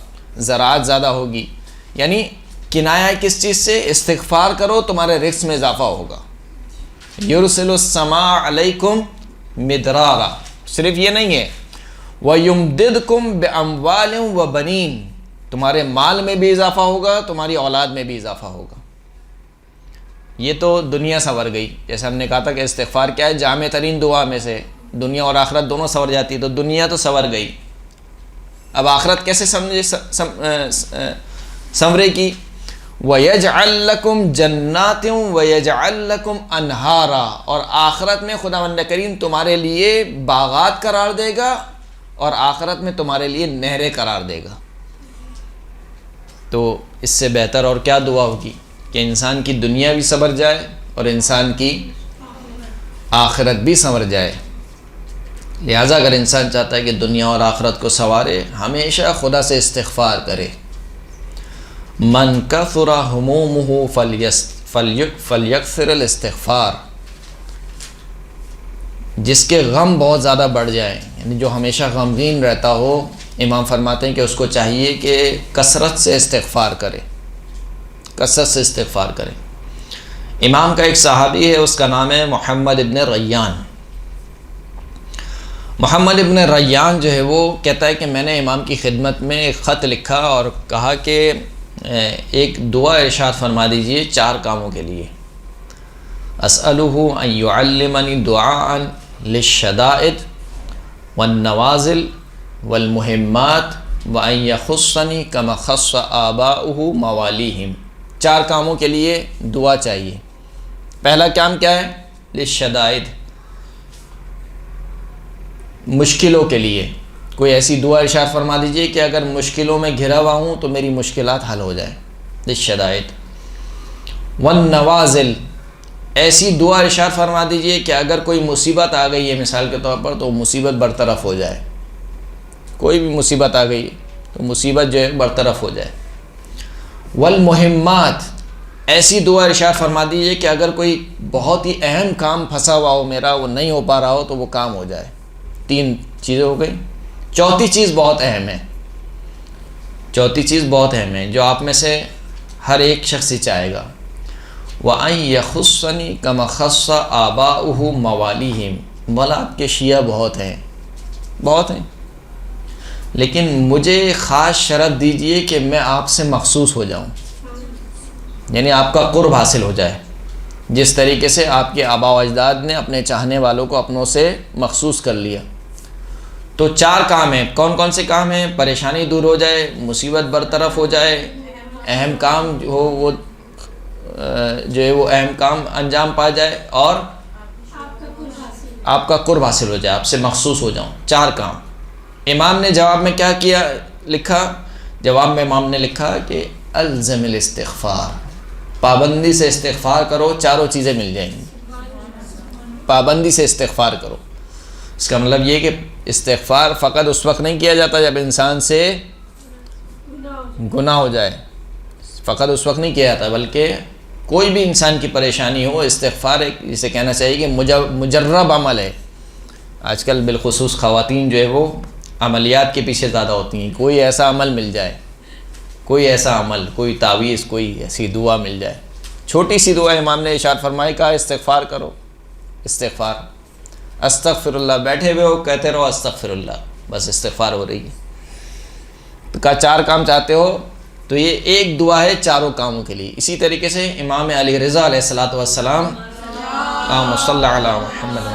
زراعت زیادہ ہوگی۔ یعنی کنایا ہے کس چیز سے؟ استغفار کرو تمہارے رزق میں اضافہ ہوگا۔ یرسل السماء علیکم مدرارا، صرف یہ نہیں ہے، وَيُمْدِدْكُمْ بِأَمْوَالٍ وَبَنِينَ، تمہارے مال میں بھی اضافہ ہوگا، تمہاری اولاد میں بھی اضافہ ہوگا۔ یہ تو دنیا سنور گئی، جیسے ہم نے کہا تھا کہ استغفار کیا ہے؟ جامع ترین دعا میں سے، دنیا اور آخرت دونوں سنور جاتی ہے، تو دنیا تو سنور گئی، اب آخرت کیسے سنورے کی؟ وَيَجْعَلْ لَكُمْ جَنَّاتٍ وَيَجْعَلْ لَكُمْ أَنْهَارًا، اور آخرت میں خداوند کریم تمہارے لیے باغات قرار دے گا، اور آخرت میں تمہارے لیے نہریں قرار دے گا۔ تو اس سے بہتر اور کیا دعا ہوگی کہ انسان کی دنیا بھی سنور جائے اور انسان کی آخرت بھی سنور جائے۔ لہٰذا اگر انسان چاہتا ہے کہ دنیا اور آخرت کو سنوارے، ہمیشہ خدا سے استغفار کرے۔ من کثر ہمومہ فلیکثر الاستغفار، جس کے غم بہت زیادہ بڑھ جائے، یعنی جو ہمیشہ غمگین رہتا ہو، امام فرماتے ہیں کہ اس کو چاہیے کہ کثرت سے استغفار کرے، کثرت سے استغفار کرے۔ امام کا ایک صحابی ہے، اس کا نام ہے محمد ابن ریان۔ محمد ابن ریان جو ہے وہ کہتا ہے کہ میں نے امام کی خدمت میں ایک خط لکھا اور کہا کہ ایک دعا ارشاد فرما دیجئے 4 کاموں کے لیے۔ اسألہ ان یعلمنی دعاء للشدائد والنوازل والمہمات وان یخصنی کما خص آباؤہ موالیہم۔ 4 کاموں کے لیے دعا چاہیے۔ پہلا کام کیا ہے؟ للشدائد، مشکلوں کے لیے کوئی ایسی دعا ارشاد فرما دیجئے کہ اگر مشکلوں میں گھرا ہوا ہوں تو میری مشکلات حل ہو جائیں، للشدائد۔ والنوازل، ایسی دعا ارشاد فرما دیجئے کہ اگر کوئی مصیبت آ گئی ہے مثال کے طور پر تو مصیبت برطرف ہو جائے، کوئی بھی مصیبت آ گئی تو مصیبت جو ہے برطرف ہو جائے۔ والمہمات، ایسی دعا ارشاد فرما دیجئے کہ اگر کوئی بہت ہی اہم کام پھنسا ہوا ہو میرا، وہ نہیں ہو پا رہا ہو، تو وہ کام ہو جائے۔ 3 چیزیں ہو گئی۔ چوتھی چیز بہت اہم ہے، چوتھی چیز بہت اہم ہے جو آپ میں سے ہر ایک شخص ہی چاہے گا۔ وَأَن يَخُصَّنِي كَمَا خَصَّ آبَاؤُهُ مَوَالِيهِمْ۔ مولا آپ کے شیعہ بہت ہیں، بہت ہیں، لیکن مجھے خاص شرف دیجئے کہ میں آپ سے مخصوص ہو جاؤں، یعنی آپ کا قرب حاصل ہو جائے، جس طریقے سے آپ کے آباء و اجداد نے اپنے چاہنے والوں کو اپنوں سے مخصوص کر لیا۔ تو 4 کام ہیں۔ کون کون سے کام ہیں؟ پریشانی دور ہو جائے، مصیبت برطرف ہو جائے، اہم کام ہو وہ جو ہے وہ اہم کام انجام پا جائے، اور آپ کا قرب حاصل ہو جائے، آپ سے مخصوص ہو جاؤں۔ 4 کام۔ امام نے جواب میں کیا کیا لکھا؟ جواب میں امام نے لکھا کہ الزم الاستغفار، پابندی سے استغفار کرو، 4 چیزیں مل جائیں گی۔ پابندی سے استغفار کرو، اس کا مطلب یہ کہ استغفار فقط اس وقت نہیں کیا جاتا جب انسان سے گناہ ہو جائے، فقط اس وقت نہیں کیا جاتا، بلکہ کوئی بھی انسان کی پریشانی ہو، استغفار ایک جسے کہنا چاہیے کہ مجرب عمل ہے۔ آج کل بالخصوص خواتین جو ہے وہ عملیات کے پیچھے زیادہ ہوتی ہیں، کوئی ایسا عمل مل جائے، کوئی ایسا عمل، کوئی تعویذ، کوئی ایسی دعا مل جائے، چھوٹی سی دعا امام نے ارشاد فرمائی، کہا استغفار کرو، استغفار، استغفر اللہ، بیٹھے ہوئے ہو کہتے رہو استغفر اللہ، بس استغفار ہو رہی ہے۔ تو کہا 4 کام چاہتے ہو تو یہ ایک دعا ہے 4 کاموں کے لیے۔ اسی طریقے سے امام علی رضا علیہ الصلوۃ والسلام، اللہم صلی علی محمد،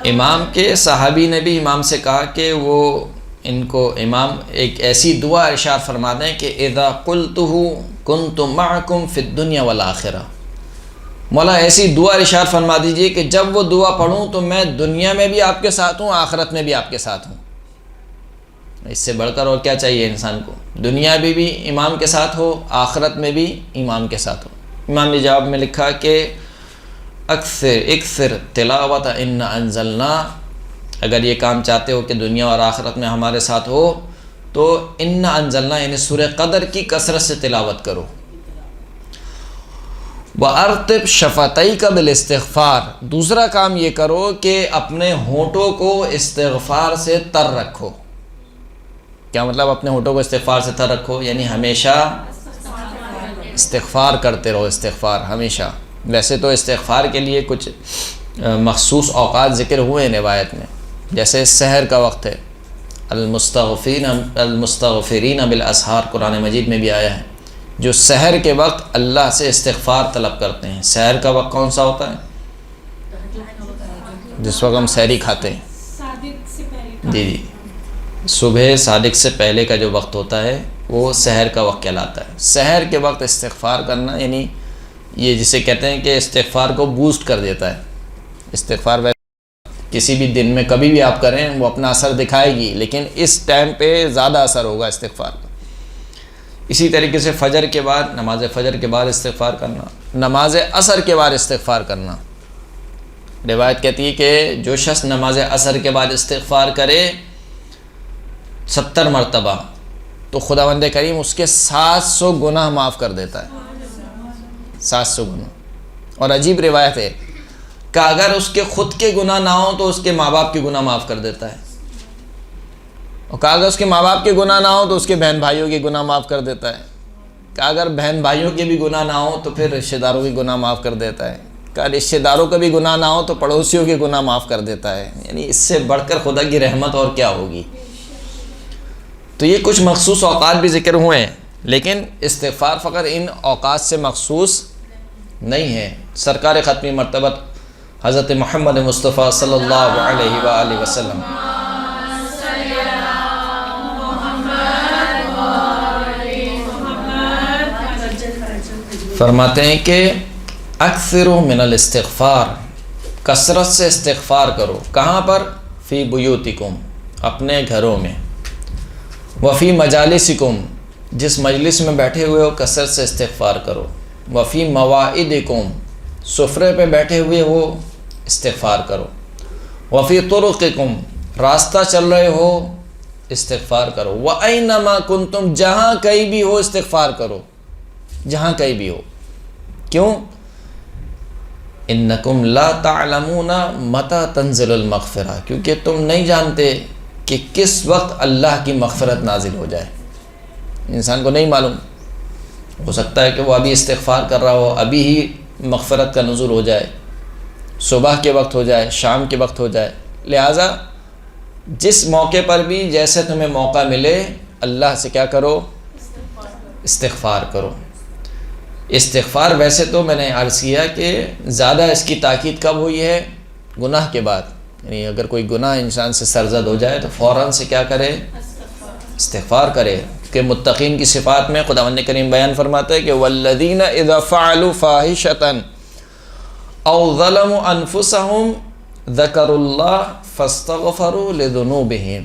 امام کے صحابی نے بھی امام سے کہا کہ وہ ان کو امام ایک ایسی دعا ارشاد فرما دیں کہ اذا قلتہ کنت معکم فی الدنیا والآخرہ، مولا ایسی دعا ارشاد فرما دیجئے کہ جب وہ دعا پڑھوں تو میں دنیا میں بھی آپ کے ساتھ ہوں، آخرت میں بھی آپ کے ساتھ ہوں۔ اس سے بڑھ کر اور کیا چاہیے انسان کو؟ دنیا میں بھی امام کے ساتھ ہو، آخرت میں بھی امام کے ساتھ ہو۔ امام نے جواب میں لکھا کہ اکثر تلاوت ان انزلنا، اگر یہ کام چاہتے ہو کہ دنیا اور آخرت میں ہمارے ساتھ ہو تو ان انزلنا یعنی سورہ قدر کی کثرت سے تلاوت کرو۔ وَأَرْتِبْ شَفَتَيْكَ بِالْإِسْتِغْفَارِ، دوسرا کام یہ کرو کہ اپنے ہونٹوں کو استغفار سے تر رکھو۔ کیا مطلب اپنے ہونٹوں کو استغفار سے تر رکھو؟ یعنی ہمیشہ استغفار کرتے رہو، استغفار ہمیشہ۔ ویسے تو استغفار کے لیے کچھ مخصوص اوقات ذکر ہوئے ہیں روایت میں، جیسے سحر کا وقت ہے، المستغفرین بالاسحار، قرآن مجید میں بھی آیا ہے، جو سحر کے وقت اللہ سے استغفار طلب کرتے ہیں۔ سحر کا وقت کون سا ہوتا ہے؟ جس وقت ہم سحری کھاتے ہیں، جی، صبح صادق سے پہلے کا جو وقت ہوتا ہے وہ سحر کا وقت کہلاتا ہے۔ سحر کے وقت استغفار کرنا، یعنی یہ جسے کہتے ہیں کہ استغفار کو بوسٹ کر دیتا ہے۔ استغفار کسی بھی دن میں کبھی بھی آپ کریں وہ اپنا اثر دکھائے گی، لیکن اس ٹائم پہ زیادہ اثر ہوگا استغفار کا۔ اسی طریقے سے فجر کے بعد، نماز فجر کے بعد استغفار کرنا، نماز عصر کے بعد استغفار کرنا۔ روایت کہتی ہے کہ جو شخص نماز عصر کے بعد استغفار کرے 70 مرتبہ تو خداوند کریم اس کے 700 گناہ معاف کر دیتا ہے، 700 گناہ۔ اور عجیب روایت ہے کہ اگر اس کے خود کے گناہ نہ ہوں تو اس کے ماں باپ کے گناہ معاف کر دیتا ہے، اور کہا اگر اس کے ماں باپ کے گناہ نہ ہوں تو اس کے بہن بھائیوں کے گناہ معاف کر دیتا ہے، کہ اگر بہن بھائیوں کے بھی گناہ نہ ہوں تو پھر رشتہ داروں کے گناہ معاف کر دیتا ہے، کہ رشتہ داروں کا بھی گناہ نہ ہو تو پڑوسیوں کے گناہ معاف کر دیتا ہے۔ یعنی اس سے بڑھ کر خدا کی رحمت اور کیا ہوگی؟ تو یہ کچھ مخصوص اوقات بھی ذکر ہوئے ہیں، لیکن استغفار فقط ان اوقات سے مخصوص نہیں ہے۔ سرکار ختمی مرتبت حضرت محمد مصطفیٰ صلی اللہ علیہ وآلہ وسلم فرماتے ہیں کہ اکثروا من الاستغفار، کثرت سے استغفار کرو۔ کہاں پر؟ فی بیوتکم، اپنے گھروں میں، وفی مجالسکم، جس مجلس میں بیٹھے ہوئے ہو کثرت سے استغفار کرو، وفی مواعدکم، سفرے پہ بیٹھے ہوئے ہو استغفار کرو، وفی طرقکم، راستہ چل رہے ہو استغفار کرو. وَأَيْنَمَا كُنْتُمْ جہاں کہیں بھی ہو استغفار کرو, جہاں کہیں بھی ہو. کیوں؟ اِنَّكُمْ لَا تَعْلَمُونَ مَتَى تَنزِلُ الْمَغْفِرَةُ, کیونکہ تم نہیں جانتے کہ کس وقت اللہ کی مغفرت نازل ہو جائے. انسان کو نہیں معلوم, ہو سکتا ہے کہ وہ ابھی استغفار کر رہا ہو, ابھی ہی مغفرت کا نزول ہو جائے, صبح کے وقت ہو جائے, شام کے وقت ہو جائے. لہٰذا جس موقع پر بھی جیسے تمہیں موقع ملے اللہ سے کیا کرو؟ استغفار کرو. استغفار ویسے تو میں نے عرض کیا کہ زیادہ اس کی تاکید کب ہوئی ہے؟ گناہ کے بعد. یعنی اگر کوئی گناہ انسان سے سرزد ہو جائے تو فوراً سے کیا کرے؟ استغفار کرے. کہ متقین کی صفات میں خداوند کریم بیان فرماتا ہے کہ والذین اذا فعلوا فاحشۃ او ظلموا انفسهم ذکروا اللہ فاستغفروا لذنوبہم.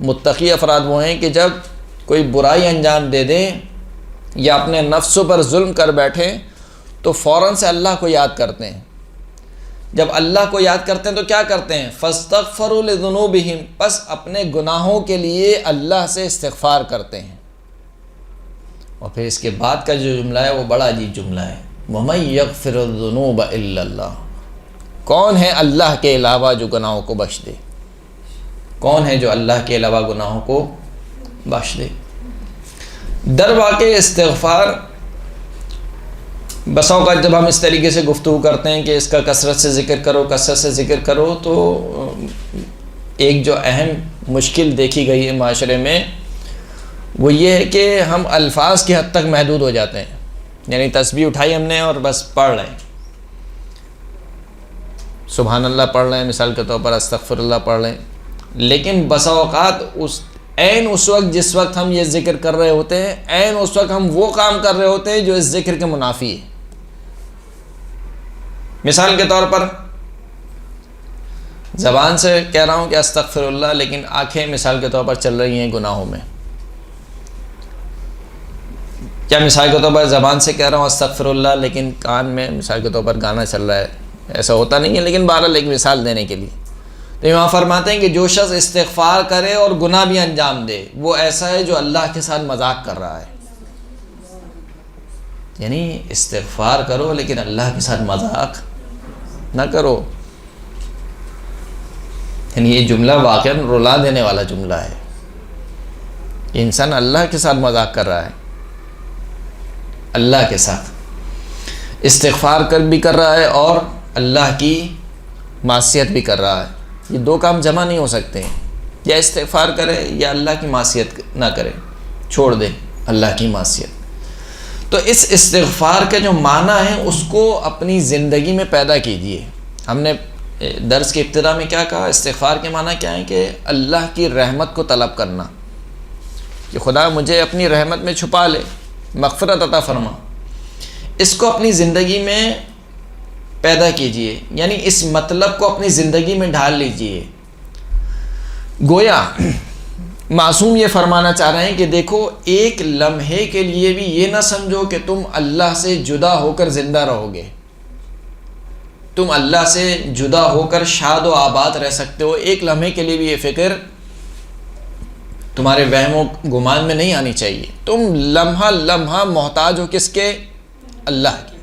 متقی افراد وہ ہیں کہ جب کوئی برائی انجام دے دیں یا اپنے نفسوں پر ظلم کر بیٹھیں تو فوراً سے اللہ کو یاد کرتے ہیں. جب اللہ کو یاد کرتے ہیں تو کیا کرتے ہیں؟ فاستغفروا لذنوبہم, پس اپنے گناہوں کے لیے اللہ سے استغفار کرتے ہیں. اور پھر اس کے بعد کا جو جملہ ہے وہ بڑا عجیب جملہ ہے, وَمَن يَغْفِرُ الذُّنُوبَ إِلَّا اللَّهُ. کون ہے اللہ کے علاوہ جو گناہوں کو بخش دے؟ کون ہے جو اللہ کے علاوہ گناہوں کو بخش دے؟ در واقع استغفار بسا اوقات جب ہم اس طریقے سے گفتگو کرتے ہیں کہ اس کا کثرت سے ذکر کرو, کثرت سے ذکر کرو, تو ایک جو اہم مشکل دیکھی گئی ہے معاشرے میں وہ یہ ہے کہ ہم الفاظ کی حد تک محدود ہو جاتے ہیں. یعنی تسبیح اٹھائی ہم نے اور بس پڑھ رہے ہیں, سبحان اللہ پڑھ رہے ہیں, مثال کے طور پر استغفر اللہ پڑھ رہے ہیں, لیکن بسا اوقات اس وقت جس وقت ہم یہ ذکر کر رہے ہوتے ہیں عین اس وقت ہم وہ کام کر رہے ہوتے ہیں جو اس ذکر کے منافی ہے. مثال کے طور پر زبان سے کہہ رہا ہوں کہ استغفر اللہ, لیکن آنکھیں مثال کے طور پر چل رہی ہیں گناہوں میں. کیا مثال کے طور پر زبان سے کہہ رہا ہوں استغفر اللہ, لیکن کان میں مثال کے طور پر گانا چل رہا ہے؟ ایسا ہوتا نہیں ہے, لیکن بہرحال ایک مثال دینے کے لیے. تو یہاں فرماتے ہیں کہ جو شخص استغفار کرے اور گناہ بھی انجام دے وہ ایسا ہے جو اللہ کے ساتھ مذاق کر رہا ہے. یعنی استغفار کرو لیکن اللہ کے ساتھ مذاق نہ کرو. یعنی یہ جملہ واقعاً رلا دینے والا جملہ ہے. یہ انسان اللہ کے ساتھ مذاق کر رہا ہے, اللہ کے ساتھ استغفار بھی کر رہا ہے اور اللہ کی معصیت بھی کر رہا ہے. یہ دو کام جمع نہیں ہو سکتے ہیں. یا استغفار کرے یا اللہ کی معصیت نہ کرے, چھوڑ دے اللہ کی معصیت. تو اس استغفار کا جو معنی ہے اس کو اپنی زندگی میں پیدا کیجیے. ہم نے درس کی ابتدا میں کیا کہا؟ استغفار کے معنی کیا ہے کہ اللہ کی رحمت کو طلب کرنا, کہ خدا مجھے اپنی رحمت میں چھپا لے, مغفرت عطا فرما. اس کو اپنی زندگی میں پیدا کیجیے, یعنی اس مطلب کو اپنی زندگی میں ڈھال لیجیے. گویا معصوم یہ فرمانا چاہ رہے ہیں کہ دیکھو ایک لمحے کے لیے بھی یہ نہ سمجھو کہ تم اللہ سے جدا ہو کر زندہ رہو گے, تم اللہ سے جدا ہو کر شاد و آباد رہ سکتے ہو. ایک لمحے کے لیے بھی یہ فکر تمہارے وہم و گمان میں نہیں آنی چاہیے. تم لمحہ لمحہ محتاج ہو کس کے؟ اللہ کی.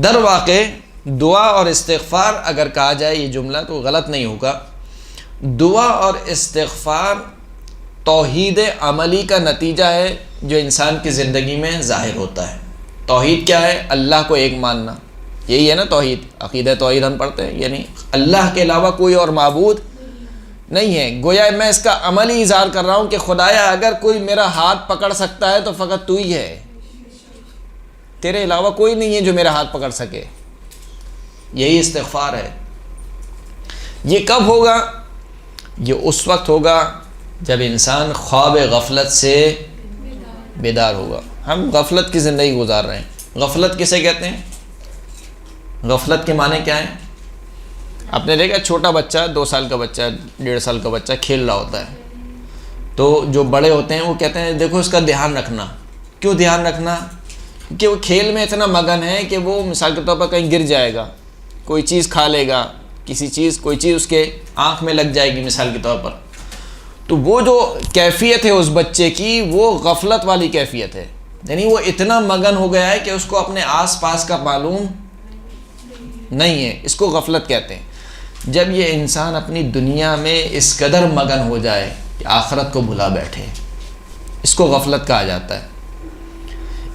در واقع دعا اور استغفار اگر کہا جائے یہ جملہ تو غلط نہیں ہوگا. دعا اور استغفار توحید عملی کا نتیجہ ہے جو انسان کی زندگی میں ظاہر ہوتا ہے. توحید کیا ہے؟ اللہ کو ایک ماننا, یہی ہے نا توحید. عقیدہ توحید ہم پڑھتے ہیں, یعنی اللہ کے علاوہ کوئی اور معبود نہیں ہے. گویا میں اس کا عملی اظہار کر رہا ہوں کہ خدایا اگر کوئی میرا ہاتھ پکڑ سکتا ہے تو فقط تو ہی ہے, تیرے علاوہ کوئی نہیں ہے جو میرا ہاتھ پکڑ سکے. یہی استغفار ہے. یہ کب ہوگا؟ یہ اس وقت ہوگا جب انسان خواب غفلت سے بیدار ہوگا. ہم غفلت کی زندگی گزار رہے ہیں. غفلت کسے کہتے ہیں؟ غفلت کے معنی کیا ہیں؟ آپ نے دیکھا چھوٹا بچہ, 2 سال کا بچہ, 1.5 سال کا بچہ کھیل رہا ہوتا ہے, تو جو بڑے ہوتے ہیں وہ کہتے ہیں دیکھو اس کا دھیان رکھنا. کیوں دھیان رکھنا؟ کہ وہ کھیل میں اتنا مگن ہے کہ وہ مثال کے طور پر کہیں گر جائے گا, کوئی چیز کھا لے گا, کوئی چیز اس کے آنکھ میں لگ جائے گی مثال کے طور پر, تو وہ جو کیفیت ہے اس بچے کی وہ غفلت والی کیفیت ہے، یعنی وہ اتنا مگن ہو گیا ہے کہ اس کو اپنے آس پاس کا معلوم نہیں ہے، اس کو غفلت کہتے ہیں۔ جب یہ انسان اپنی دنیا میں اس قدر مگن ہو جائے کہ آخرت کو بھلا بیٹھے، اس کو غفلت کہا جاتا ہے۔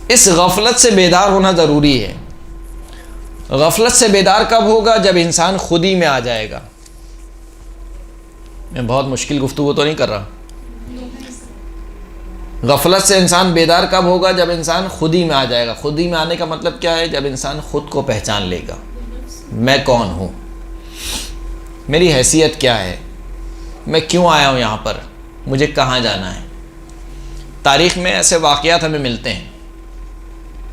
اس غفلت سے بیدار ہونا ضروری ہے۔ غفلت سے بیدار کب ہوگا؟ جب انسان خود ہی میں آ جائے گا۔ میں بہت مشکل گفتگو تو نہیں کر رہا۔ غفلت سے انسان بیدار کب ہوگا؟ جب انسان خود ہی میں آ جائے گا۔ خود ہی میں آنے کا مطلب کیا ہے؟ جب انسان خود کو پہچان لے گا، میں کون ہوں، میری حیثیت کیا ہے، میں کیوں آیا ہوں یہاں پر، مجھے کہاں جانا ہے۔ تاریخ میں ایسے واقعات ہمیں ملتے ہیں،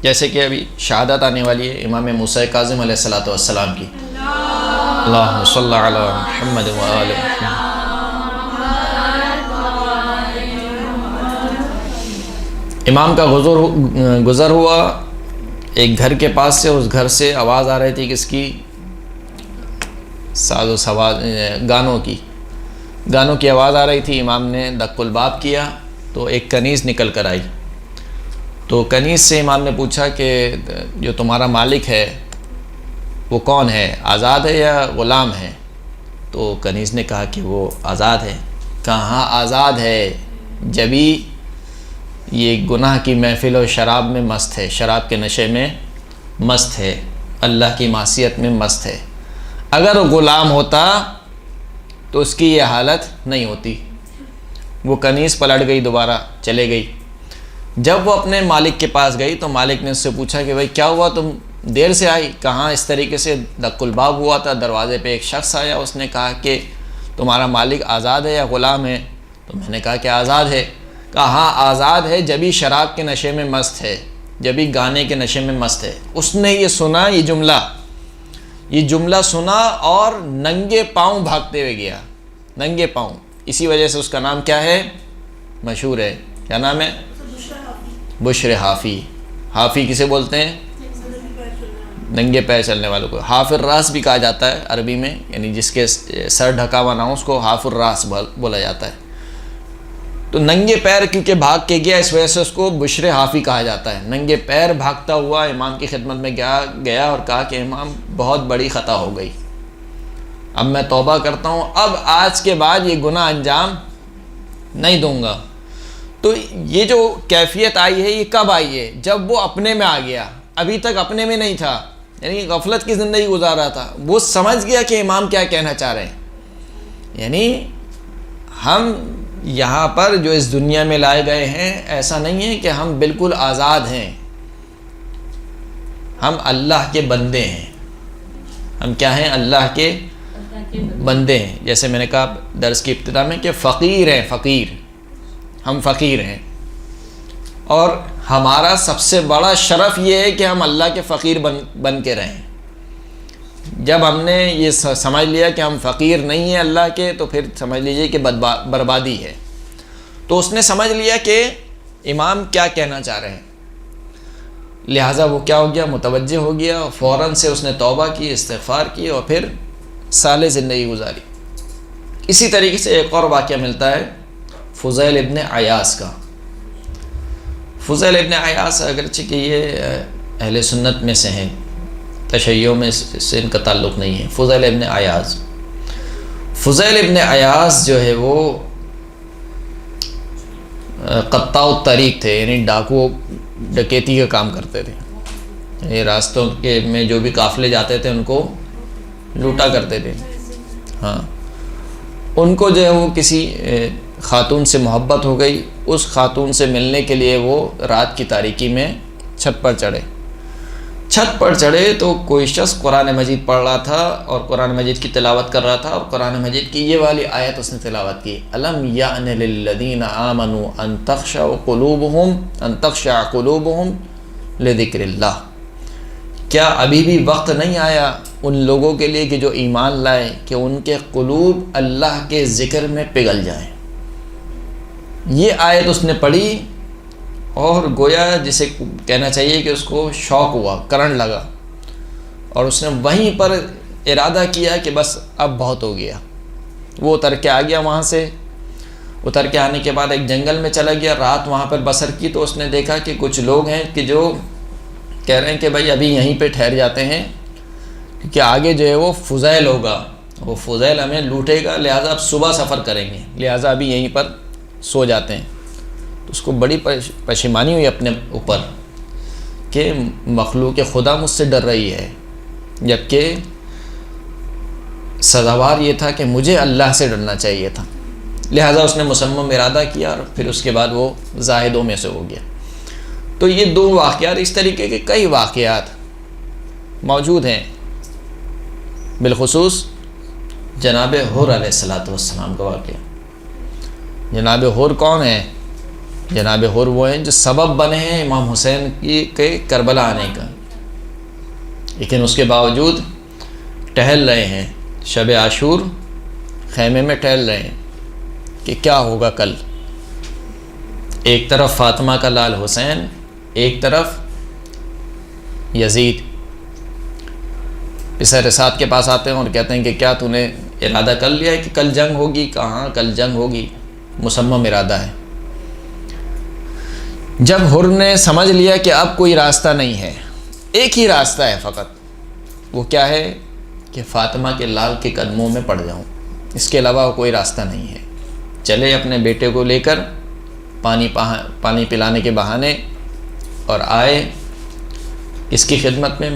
جیسے کہ ابھی شہادت آنے والی ہے امام موسیٰ کاظم علیہ السلام کی، اللہم صلی علی محمد و آل محمد۔ امام کا گزر ہوا، ایک گھر کے پاس سے، اس گھر سے آواز آ رہی تھی کس کی؟ ساز و سواز، گانوں کی آواز آ رہی تھی۔ امام نے دق الباب کیا تو ایک کنیز نکل کر آئی، تو کنیز سے امام نے پوچھا کہ جو تمہارا مالک ہے وہ کون ہے، آزاد ہے یا غلام ہے؟ تو کنیز نے کہا کہ وہ آزاد ہے۔ کہاں آزاد ہے؟ جبھی یہ گناہ کی محفل و شراب میں مست ہے، شراب کے نشے میں مست ہے، اللہ کی معصیت میں مست ہے۔ اگر غلام ہوتا تو اس کی یہ حالت نہیں ہوتی۔ وہ کنیز پلٹ گئی، دوبارہ چلے گئی۔ جب وہ اپنے مالک کے پاس گئی تو مالک نے اس سے پوچھا کہ بھائی کیا ہوا، تم دیر سے آئی؟ کہاں اس طریقے سے دق الباب ہوا تھا، دروازے پہ ایک شخص آیا، اس نے کہا کہ تمہارا مالک آزاد ہے یا غلام ہے؟ تو میں نے کہا کہ آزاد ہے۔ کہاں آزاد ہے؟ جبھی شراب کے نشے میں مست ہے، جبھی گانے کے نشے میں مست ہے۔ اس نے یہ سنا، یہ جملہ سنا اور ننگے پاؤں بھاگتے ہوئے گیا، ننگے پاؤں۔ اسی وجہ سے اس کا نام کیا ہے؟ مشہور ہے، کیا نام ہے؟ بشر حافی۔ حافی کسے بولتے ہیں؟ ننگے پیر چلنے والوں کو۔ حاف الراس بھی کہا جاتا ہے عربی میں، یعنی جس کے سر ڈھکا ہوا نہ ہو اس کو حاف الراس بولا جاتا ہے۔ تو ننگے پیر کیونکہ بھاگ کے گیا، اس وجہ سے اس کو بشر حافی کہا جاتا ہے۔ ننگے پیر بھاگتا ہوا امام کی خدمت میں گیا اور کہا کہ امام بہت بڑی خطا ہو گئی، اب میں توبہ کرتا ہوں، اب آج کے بعد یہ گناہ انجام نہیں دوں گا۔ تو یہ جو کیفیت آئی ہے یہ کب آئی ہے؟ جب وہ اپنے میں آ گیا، ابھی تک اپنے میں نہیں تھا، یعنی غفلت کی زندگی گزار رہا تھا۔ وہ سمجھ گیا کہ امام کیا کہنا چاہ رہے ہیں۔ یعنی ہم یہاں پر جو اس دنیا میں لائے گئے ہیں، ایسا نہیں ہے کہ ہم بالکل آزاد ہیں، ہم اللہ کے بندے ہیں۔ ہم کیا ہیں؟ اللہ کے بندے ہیں۔ جیسے میں نے کہا درس کی ابتدا میں کہ فقیر ہیں، فقیر، ہم فقیر ہیں، اور ہمارا سب سے بڑا شرف یہ ہے کہ ہم اللہ کے فقیر بن کے رہیں۔ جب ہم نے یہ سمجھ لیا کہ ہم فقیر نہیں ہیں اللہ کے، تو پھر سمجھ لیجئے کہ بربادی ہے۔ تو اس نے سمجھ لیا کہ امام کیا کہنا چاہ رہے ہیں، لہٰذا وہ کیا ہو گیا؟ متوجہ ہو گیا، اور فوراً سے اس نے توبہ کی، استغفار کی، اور پھر صالح زندگی گزاری۔ اسی طریقے سے ایک اور واقعہ ملتا ہے فضیل ابن عیاض کا۔ فضیل ابن عیاض اگرچہ کہ یہ اہل سنت میں سے ہیں، تشیع میں سے ان کا تعلق نہیں ہے۔ فضیل ابن عیاض جو ہے وہ قطاع الطریق تھے، یعنی ڈاکو ڈکیتی کا کام کرتے تھے۔ یہ راستوں کے میں جو بھی قافلے جاتے تھے ان کو لوٹا کرتے تھے۔ ہاں، ان کو جو ہے وہ کسی خاتون سے محبت ہو گئی، اس خاتون سے ملنے کے لیے وہ رات کی تاریکی میں چھت پر چڑھے تو کوئی شخص قرآن مجید پڑھ رہا تھا اور قرآن مجید کی تلاوت کر رہا تھا، اور قرآن مجید کی یہ والی آیت اس نے تلاوت کی، الم یأن للذین آمنوا ان تخشع قلوبہم لذکر اللہ۔ کیا ابھی بھی وقت نہیں آیا ان لوگوں کے لیے کہ جو ایمان لائے کہ ان کے قلوب اللہ کے ذکر میں پگھل جائیں؟ یہ آیت اس نے پڑھی اور گویا جسے کہنا چاہیے کہ اس کو شوق ہوا، کرنٹ لگا، اور اس نے وہیں پر ارادہ کیا کہ بس اب بہت ہو گیا۔ وہ اتر کے آ گیا وہاں سے، اتر کے آنے کے بعد ایک جنگل میں چلا گیا، رات وہاں پر بسر کی، تو اس نے دیکھا کہ کچھ لوگ ہیں کہ جو کہہ رہے ہیں کہ بھائی ابھی یہیں پہ ٹھہر جاتے ہیں کیونکہ آگے جو ہے وہ فضیل ہوگا، وہ فضیل ہمیں لوٹے گا، لہٰذا اب صبح سفر کریں گے، لہٰذا ابھی یہیں پر سو جاتے ہیں۔ تو اس کو بڑی پشیمانی ہوئی اپنے اوپر کہ مخلوق خدا مجھ سے ڈر رہی ہے، جبکہ سزاوار یہ تھا کہ مجھے اللہ سے ڈرنا چاہیے تھا۔ لہٰذا اس نے مصمم ارادہ کیا اور پھر اس کے بعد وہ زاہدوں میں سے ہو گیا۔ تو یہ دو واقعات، اس طریقے کے کئی واقعات موجود ہیں، بالخصوص جناب حر علیہ السلام کا واقعہ۔ جناب حر کون ہیں؟ جناب حر وہ ہیں جو سبب بنے ہیں امام حسین کے کربلا آنے کا، لیکن اس کے باوجود ٹہل رہے ہیں، شب عاشور خیمے میں ٹہل رہے ہیں کہ کیا ہوگا کل۔ ایک طرف فاطمہ کا لال حسین، ایک طرف یزید۔ پسر سعد کے پاس آتے ہیں اور کہتے ہیں کہ کیا تو نے ارادہ کر لیا ہے کہ کل جنگ ہوگی؟ کہاں کل جنگ ہوگی، مصمم ارادہ ہے۔ جب حر نے سمجھ لیا کہ اب کوئی راستہ نہیں ہے، ایک ہی راستہ ہے فقط، وہ کیا ہے کہ فاطمہ کے لال کے قدموں میں پڑ جاؤں، اس کے علاوہ کوئی راستہ نہیں ہے۔ چلے اپنے بیٹے کو لے کر پانی پلانے کے بہانے اور آئے اس کی خدمت میں،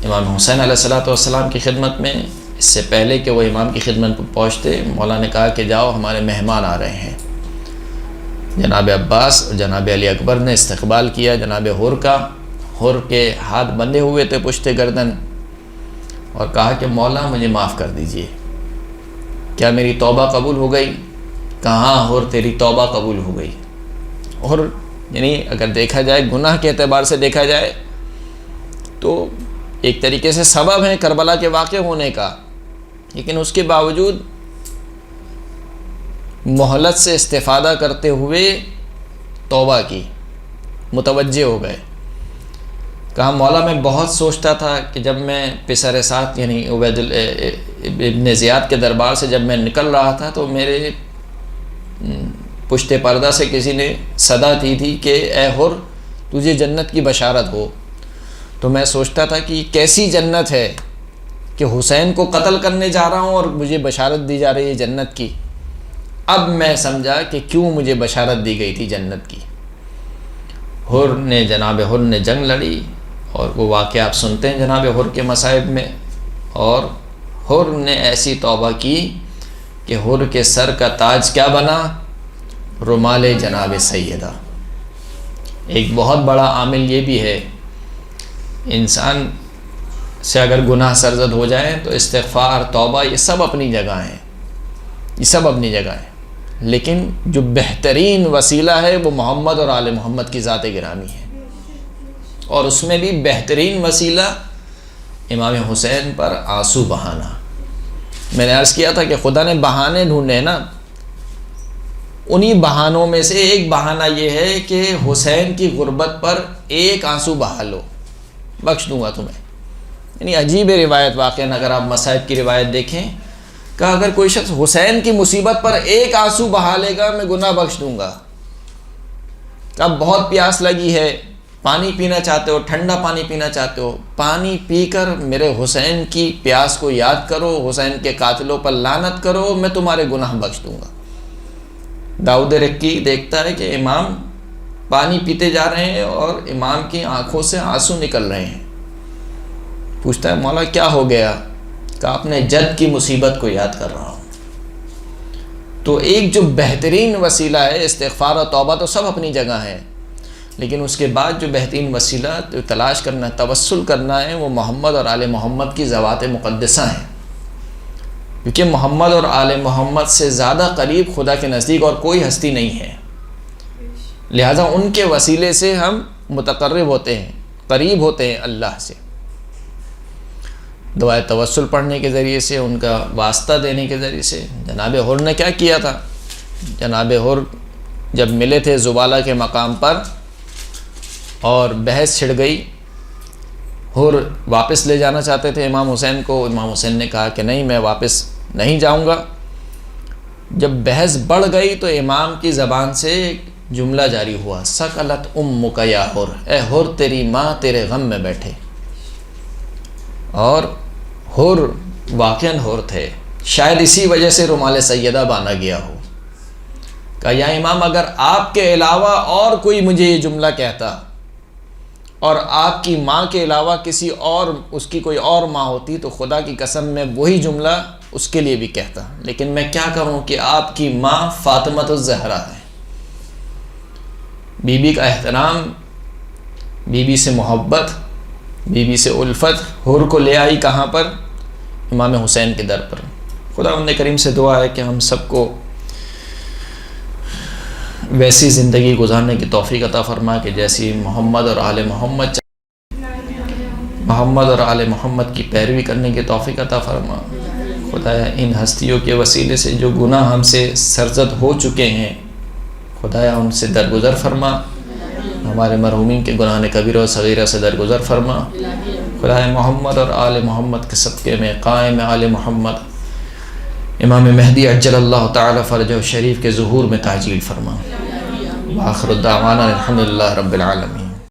امام حسین علیہ السلام کی خدمت میں۔ اس سے پہلے کہ وہ امام کی خدمت پر پہنچتے، مولا نے کہا کہ جاؤ ہمارے مہمان آ رہے ہیں۔ جناب عباس اور جناب علی اکبر نے استقبال کیا جناب حر کا۔ حر کے ہاتھ بندھے ہوئے تھے پشت گردن، اور کہا کہ مولا مجھے معاف کر دیجئے، کیا میری توبہ قبول ہو گئی؟ کہاں حر تیری توبہ قبول ہو گئی۔ اور یعنی اگر دیکھا جائے گناہ کے اعتبار سے دیکھا جائے تو ایک طریقے سے سبب ہے کربلا کے واقع ہونے کا، لیکن اس کے باوجود مہلت سے استفادہ کرتے ہوئے توبہ کی، متوجہ ہو گئے۔ کہا مولا میں بہت سوچتا تھا کہ جب میں پسر سعد یعنی عبید ابن زیاد کے دربار سے جب میں نکل رہا تھا تو میرے پشت پردہ سے کسی نے صدا دی تھی کہ اے حر تجھے جنت کی بشارت ہو۔ تو میں سوچتا تھا کہ کیسی جنت ہے کہ حسین کو قتل کرنے جا رہا ہوں اور مجھے بشارت دی جا رہی ہے جنت کی۔ اب میں سمجھا کہ کیوں مجھے بشارت دی گئی تھی جنت کی۔ جناب حر نے جنگ لڑی، اور وہ واقعہ آپ سنتے ہیں جناب حر کے مصائب میں، اور حر نے ایسی توبہ کی کہ حر کے سر کا تاج کیا بنا؟ رومال جناب سیدہ۔ ایک بہت بڑا عامل یہ بھی ہے، انسان سے اگر گناہ سرزد ہو جائیں تو استغفار، توبہ، یہ سب اپنی جگہ ہیں، یہ سب اپنی جگہ ہیں، لیکن جو بہترین وسیلہ ہے وہ محمد اور آل محمد کی ذات گرامی ہے، اور اس میں بھی بہترین وسیلہ امام حسین پر آنسو بہانا۔ میں نے عرض کیا تھا کہ خدا نے بہانے ڈھونڈے ہیں نا، انہی بہانوں میں سے ایک بہانہ یہ ہے کہ حسین کی غربت پر ایک آنسو بہا لو، بخش دوں گا تمہیں۔ یعنی عجیب روایت واقعہ، اگر آپ مصائب کی روایت دیکھیں کہ اگر کوئی شخص حسین کی مصیبت پر ایک آنسو بہا لے گا میں گناہ بخش دوں گا۔ اب بہت پیاس لگی ہے، پانی پینا چاہتے ہو، ٹھنڈا پانی پینا چاہتے ہو، پانی پی کر میرے حسین کی پیاس کو یاد کرو، حسین کے قاتلوں پر لعنت کرو، میں تمہارے گناہ بخش دوں گا۔ داؤد رکی دیکھتا ہے کہ امام پانی پیتے جا رہے ہیں اور امام کی آنکھوں سے آنسو نکل رہے ہیں، پوچھتا ہے مولا کیا ہو گیا؟ کہا اپنے جد کی مصیبت کو یاد کر رہا ہوں۔ تو ایک جو بہترین وسیلہ ہے استغفار و توبہ تو سب اپنی جگہ ہے، لیکن اس کے بعد جو بہترین وسیلہ تلاش کرنا ہے، توسل کرنا ہے، وہ محمد اور آل محمد کی ذوات مقدسہ ہیں، کیونکہ محمد اور آل محمد سے زیادہ قریب خدا کے نزدیک اور کوئی ہستی نہیں ہے، لہٰذا ان کے وسیلے سے ہم متقرب ہوتے ہیں، قریب ہوتے ہیں اللہ سے۔ دعائے توسل پڑھنے کے ذریعے سے، ان کا واسطہ دینے کے ذریعے سے۔ جناب حر نے کیا کیا تھا؟ جناب حر جب ملے تھے زبالہ کے مقام پر اور بحث چھڑ گئی، حر واپس لے جانا چاہتے تھے امام حسین کو، امام حسین نے کہا کہ نہیں میں واپس نہیں جاؤں گا، جب بحث بڑھ گئی تو امام کی زبان سے جملہ جاری ہوا، سکلت امک یا حر، اے حر تیری ماں تیرے غم میں بیٹھے۔ اور حر واقعاً حر تھے، شاید اسی وجہ سے رومال سیدہ باندھا گیا ہو۔ کہا یا امام اگر آپ کے علاوہ اور کوئی مجھے یہ جملہ کہتا اور آپ کی ماں کے علاوہ کسی اور اس کی کوئی اور ماں ہوتی تو خدا کی قسم میں وہی جملہ اس کے لیے بھی کہتا، لیکن میں کیا کروں کہ آپ کی ماں فاطمۃ الزہرا ہے۔ بی بی کا احترام، بی بی سے محبت، بی بی سے الفت، حر کو لے آئی کہاں پر؟ امام حسین کے در پر۔ خداوند کریم سے دعا ہے کہ ہم سب کو ویسی زندگی گزارنے کی توفیق عطا فرما کہ جیسی محمد اور آل محمد اور آل محمد کی پیروی کرنے کی توفیق عطا فرما۔ خدایا ان ہستیوں کے وسیلے سے جو گناہ ہم سے سرزد ہو چکے ہیں خدایا ان سے درگزر فرما، ہمارے مرحومین کے گناہ کبیرہ و صغیرہ سے درگزر فرما۔ خدایا محمد اور آل محمد کے صدقے میں قائم آل محمد امام مہدی عجل اللہ تعالی فرجہ شریف کے ظہور میں تعجیل فرما۔ وآخر الدعوانا الحمدللہ رب العالمین۔